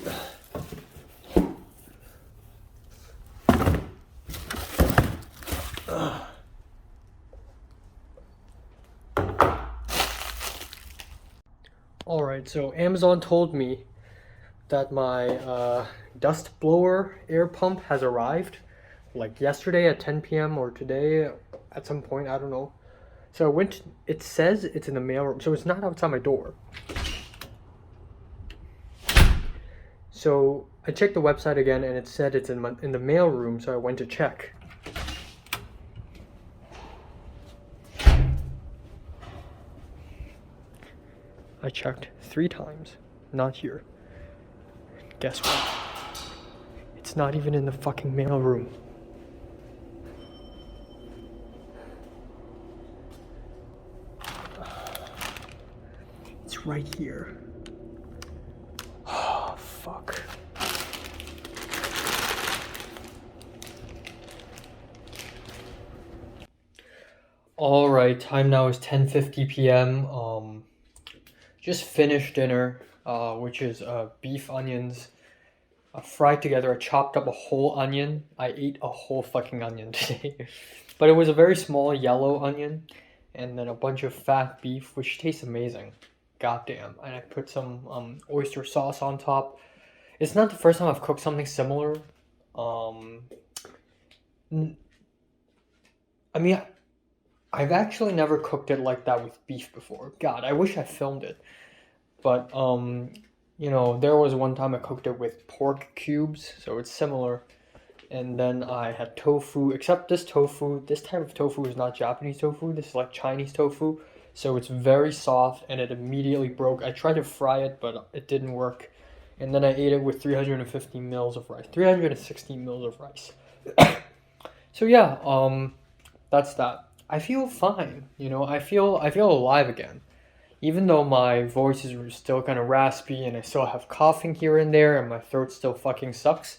All right, so Amazon told me that my dust blower air pump has arrived, like yesterday at 10 p.m. or today at some point, I don't know. So I went. It says it's in the mailroom, so it's not outside my door. So I checked the website again, and it said it's in the mailroom. So I went to check. I checked 3 times, not here. Guess what? It's not even in the fucking mailroom. It's right here. Oh, fuck. All right, time now is 10:50 p.m. Just finished dinner, which is beef onions fried together. I chopped up a whole onion. I ate a whole fucking onion today. But it was a very small yellow onion, and then a bunch of fat beef, which tastes amazing. Goddamn. And I put some oyster sauce on top. It's not the first time I've cooked something similar. I mean, I've actually never cooked it like that with beef before. God, I wish I filmed it. But there was one time I cooked it with pork cubes, so it's similar. And then I had tofu, except this type of tofu is not Japanese tofu, this is like Chinese tofu. So it's very soft and it immediately broke. I tried to fry it, but it didn't work. And then I ate it with 350 mils of rice, 360 mils of rice. So yeah, that's that. I feel fine, I feel alive again. Even though my voice is still kind of raspy and I still have coughing here and there and my throat still fucking sucks,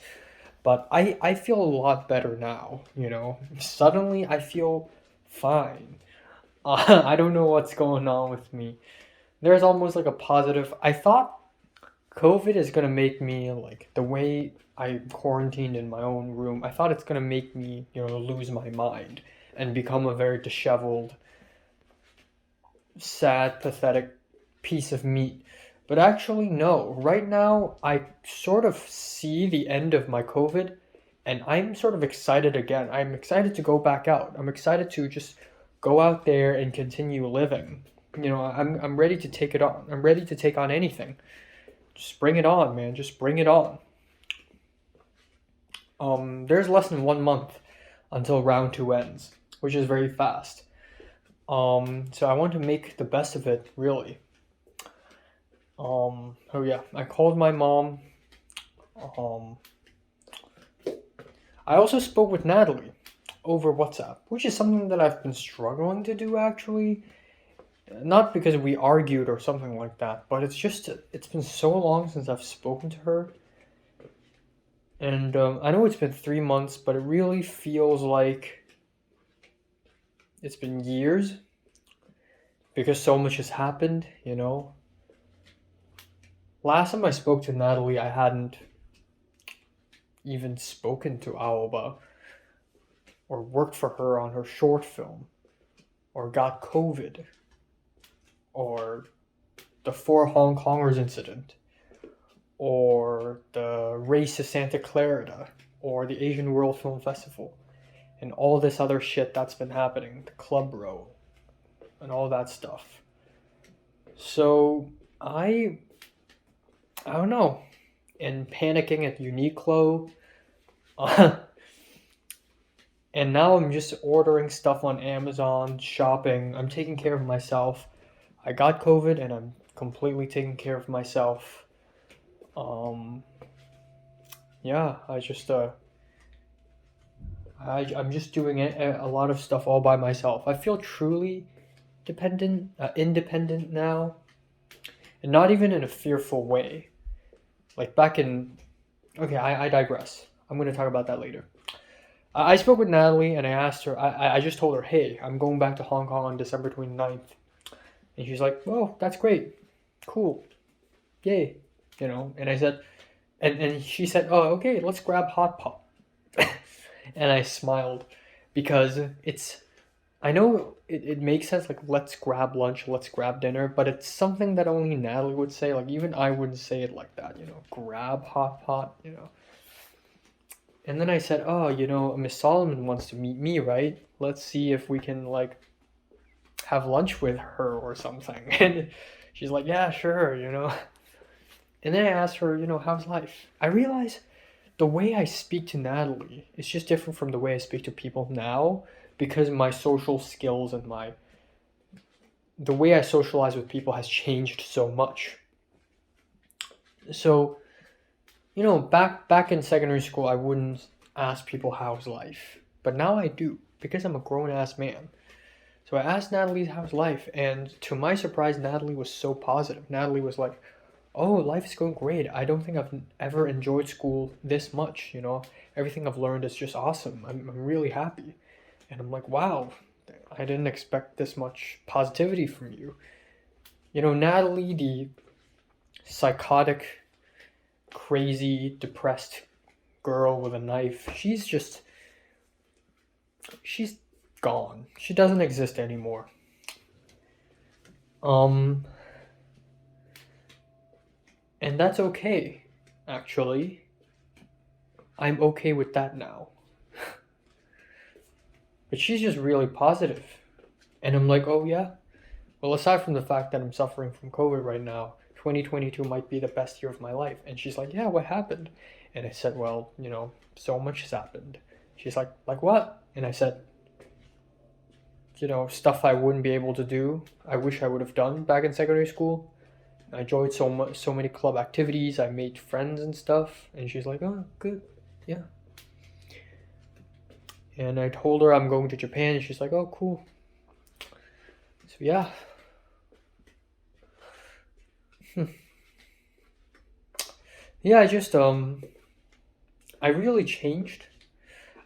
but I feel a lot better now, Suddenly I feel fine. I don't know what's going on with me. There's almost like a positive. I thought COVID is gonna make me like the way I quarantined in my own room. I thought it's gonna make me, lose my mind and become a very disheveled, sad, pathetic piece of meat. But actually, no. Right now, I sort of see the end of my COVID, and I'm sort of excited again. I'm excited to go back out. I'm excited to just go out there and continue living. I'm ready to take it on. I'm ready to take on anything. Just bring it on, man. Just bring it on. There's less than 1 month until round 2 ends, which is very fast. So I want to make the best of it, really. Oh yeah, I called my mom. I also spoke with Natalie over WhatsApp, which is something that I've been struggling to do actually. Not because we argued or something like that, but it's been so long since I've spoken to her. And I know it's been 3 months, but it really feels like it's been years because so much has happened, Last time I spoke to Natalie, I hadn't even spoken to Aoba or worked for her on her short film or got COVID or the 4 Hong Kongers incident or the race to Santa Clarita or the Asian World Film Festival and all this other shit that's been happening, the Club Row and all that stuff. So I don't know, and panicking at Uniqlo. And now I'm just ordering stuff on Amazon, shopping. I'm taking care of myself. I got COVID and I'm completely taking care of myself. Yeah, I'm just doing a lot of stuff all by myself. I feel truly independent now, and not even in a fearful way. Like back in, okay, I digress. I'm going to talk about that later. I spoke with Natalie and I asked her. I just told her, hey, I'm going back to Hong Kong on December 29th, and she's like, "Well, that's great, cool, yay," And I said, and she said, "Oh, okay, let's grab hot pot." And I smiled because I know it makes sense, like, let's grab lunch, let's grab dinner, but it's something that only Natalie would say. Like, even I wouldn't say it like that, grab hot pot. And then I said, oh, Miss Solomon wants to meet me, right? Let's see if we can, like, have lunch with her or something. And she's like, yeah, sure. And then I asked her, how's life? I realized the way I speak to Natalie is just different from the way I speak to people now because my social skills and the way I socialize with people has changed so much. So, back in secondary school, I wouldn't ask people how's life, but now I do because I'm a grown ass man. So I asked Natalie how's life, and to my surprise, Natalie was so positive. Natalie was like, "Oh, life is going great. I don't think I've ever enjoyed school this much. Everything I've learned is just awesome. I'm really happy." And I'm like, "Wow, I didn't expect this much positivity from you." Natalie, the psychotic, crazy, depressed girl with a knife, she's gone. She doesn't exist anymore. And that's okay, actually. I'm okay with that now. But she's just really positive. And I'm like, oh yeah? Well, aside from the fact that I'm suffering from COVID right now, 2022 might be the best year of my life. And she's like, yeah, what happened? And I said, well, so much has happened. She's like what? And I said, stuff I wouldn't be able to do. I wish I would have done back in secondary school. I enjoyed so many club activities. I made friends and stuff. And she's like, oh, good, yeah. And I told her I'm going to Japan, and she's like, oh, cool. So yeah. Yeah, I really changed.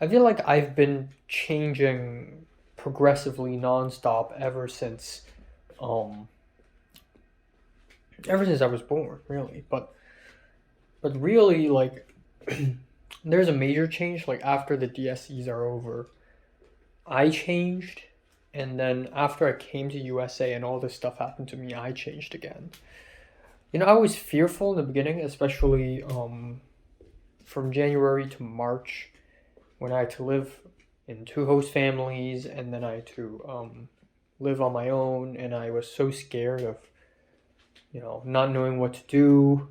I feel like I've been changing progressively nonstop um ever since I was born, really. But really, like, there's a major change. Like, after the DSEs are over, I changed, and then after I came to USA and all this stuff happened to me, I changed again. I was fearful in the beginning, especially from January to March, when I had to live in two host families, and then I had to live on my own, and I was so scared of not knowing what to do.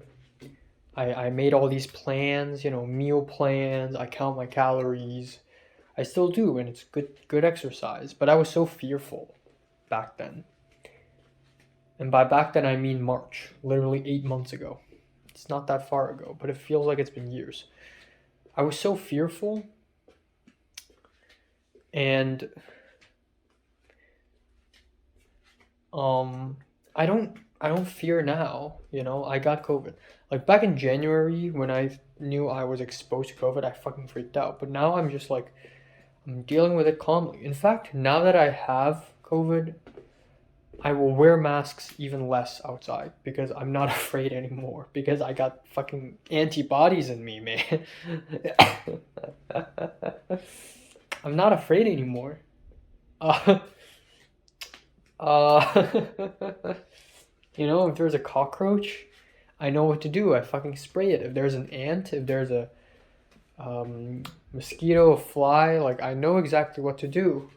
I made all these plans, meal plans. I count my calories. I still do, and it's good exercise. But I was so fearful back then. And by back then, I mean March, literally 8 months ago. It's not that far ago, but it feels like it's been years. I was so fearful, and I don't fear now. I got COVID. Like, back in January when I knew I was exposed to COVID, I fucking freaked out. But now I'm just like, I'm dealing with it calmly. In fact, now that I have COVID, I will wear masks even less outside because I'm not afraid anymore because I got fucking antibodies in me, man. I'm not afraid anymore. Uh, uh, if there's a cockroach, I know what to do. I fucking spray it. If there's an ant, if there's a mosquito, a fly, like, I know exactly what to do.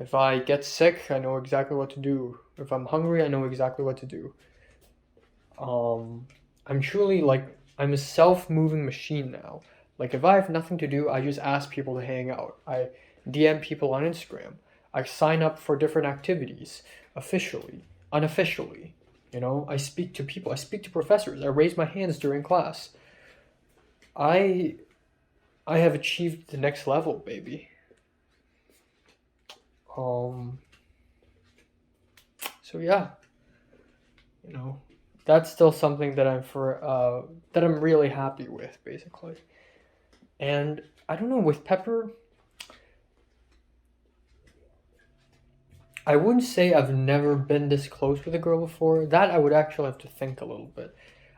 If I get sick, I know exactly what to do. If I'm hungry, I know exactly what to do. I'm truly, like, I'm a self-moving machine now. Like, if I have nothing to do, I just ask people to hang out. I DM people on Instagram. I sign up for different activities, officially, unofficially. I speak to people. I speak to professors. I raise my hands during class. I have achieved the next level, baby. So yeah, that's still something that I'm really happy with, basically. And I don't know, with Pepper, I wouldn't say I've never been this close with a girl before. That I would actually have to think a little bit.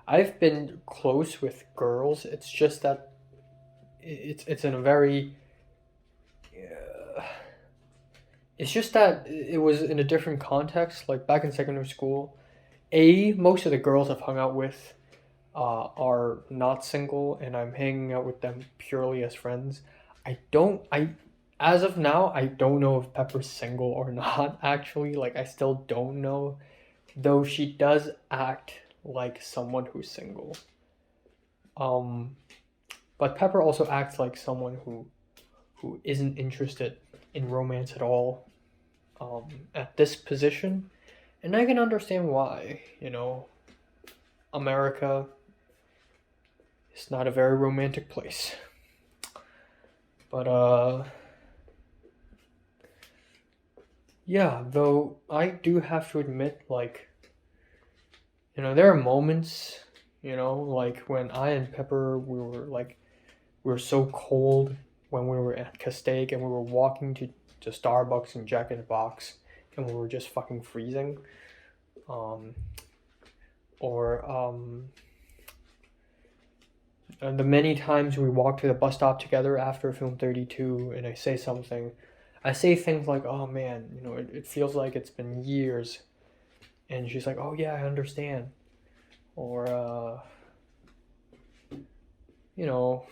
I've been close with girls. It's just that it's in a very. It's just that it was in a different context. Like back in secondary school, most of the girls I've hung out with are not single, and I'm hanging out with them purely as friends. As of now, I don't know if Pepper's single or not, actually. Like, I still don't know. Though she does act like someone who's single. Um, but Pepper also acts like someone who isn't interested in romance at all at this position. And I can understand why. America is not a very romantic place. But, yeah, though I do have to admit, like, there are moments, like when I and Pepper, we were so cold when we were at Castaic and we were walking to Starbucks and Jack in the Box and we were just fucking freezing. Um, or and the many times we walked to the bus stop together after film 32 and I say things like, oh man, it feels like it's been years. And she's like, oh yeah, I understand. Or, you know,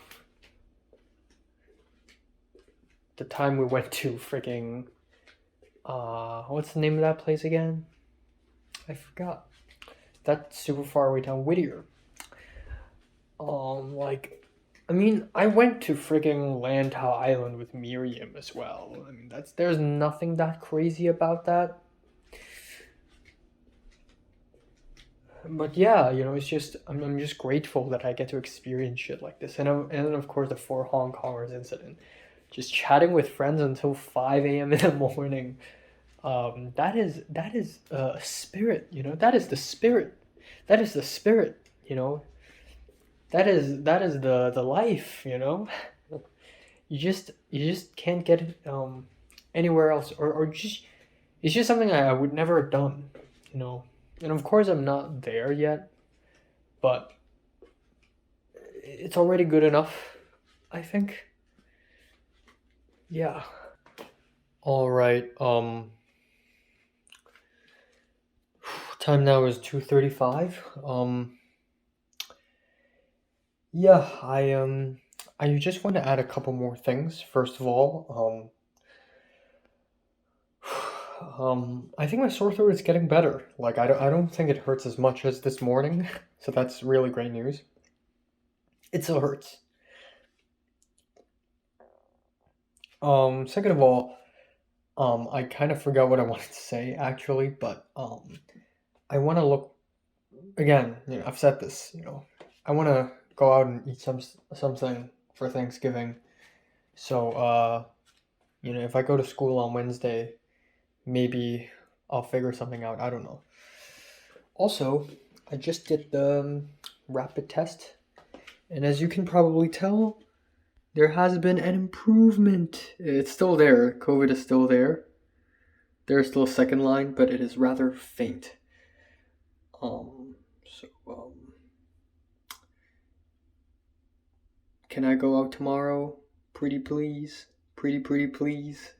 the time we went to freaking, what's the name of that place again? I forgot. That's super far away town, Whittier. I went to freaking Lantau Island with Miriam as well. I mean, there's nothing that crazy about that. But yeah, it's just I'm just grateful that I get to experience shit like this, and then of course the four Hong Kongers incident, just chatting with friends until 5 a.m. in the morning. That is a spirit, that is the spirit, that is the spirit, that is the life, you just can't get it anywhere else, or just it's just something I would never have done, and of course I'm not there yet, but it's already good enough, I think. Yeah. All right. Time now is 2:35. Yeah, I just want to add a couple more things. First of all, I think my sore throat is getting better. Like I don't think it hurts as much as this morning, so that's really great news. It still hurts. Second of all, I kind of forgot what I wanted to say actually, but I want to look again. I've said this. I want to go out and eat something for Thanksgiving. So, if I go to school on Wednesday, maybe I'll figure something out. I don't know. Also, I just did the rapid test, and as you can probably tell, there has been an improvement. It's still there. COVID is still there. There's still a second line, but it is rather faint. Can I go out tomorrow? Pretty please? Pretty please?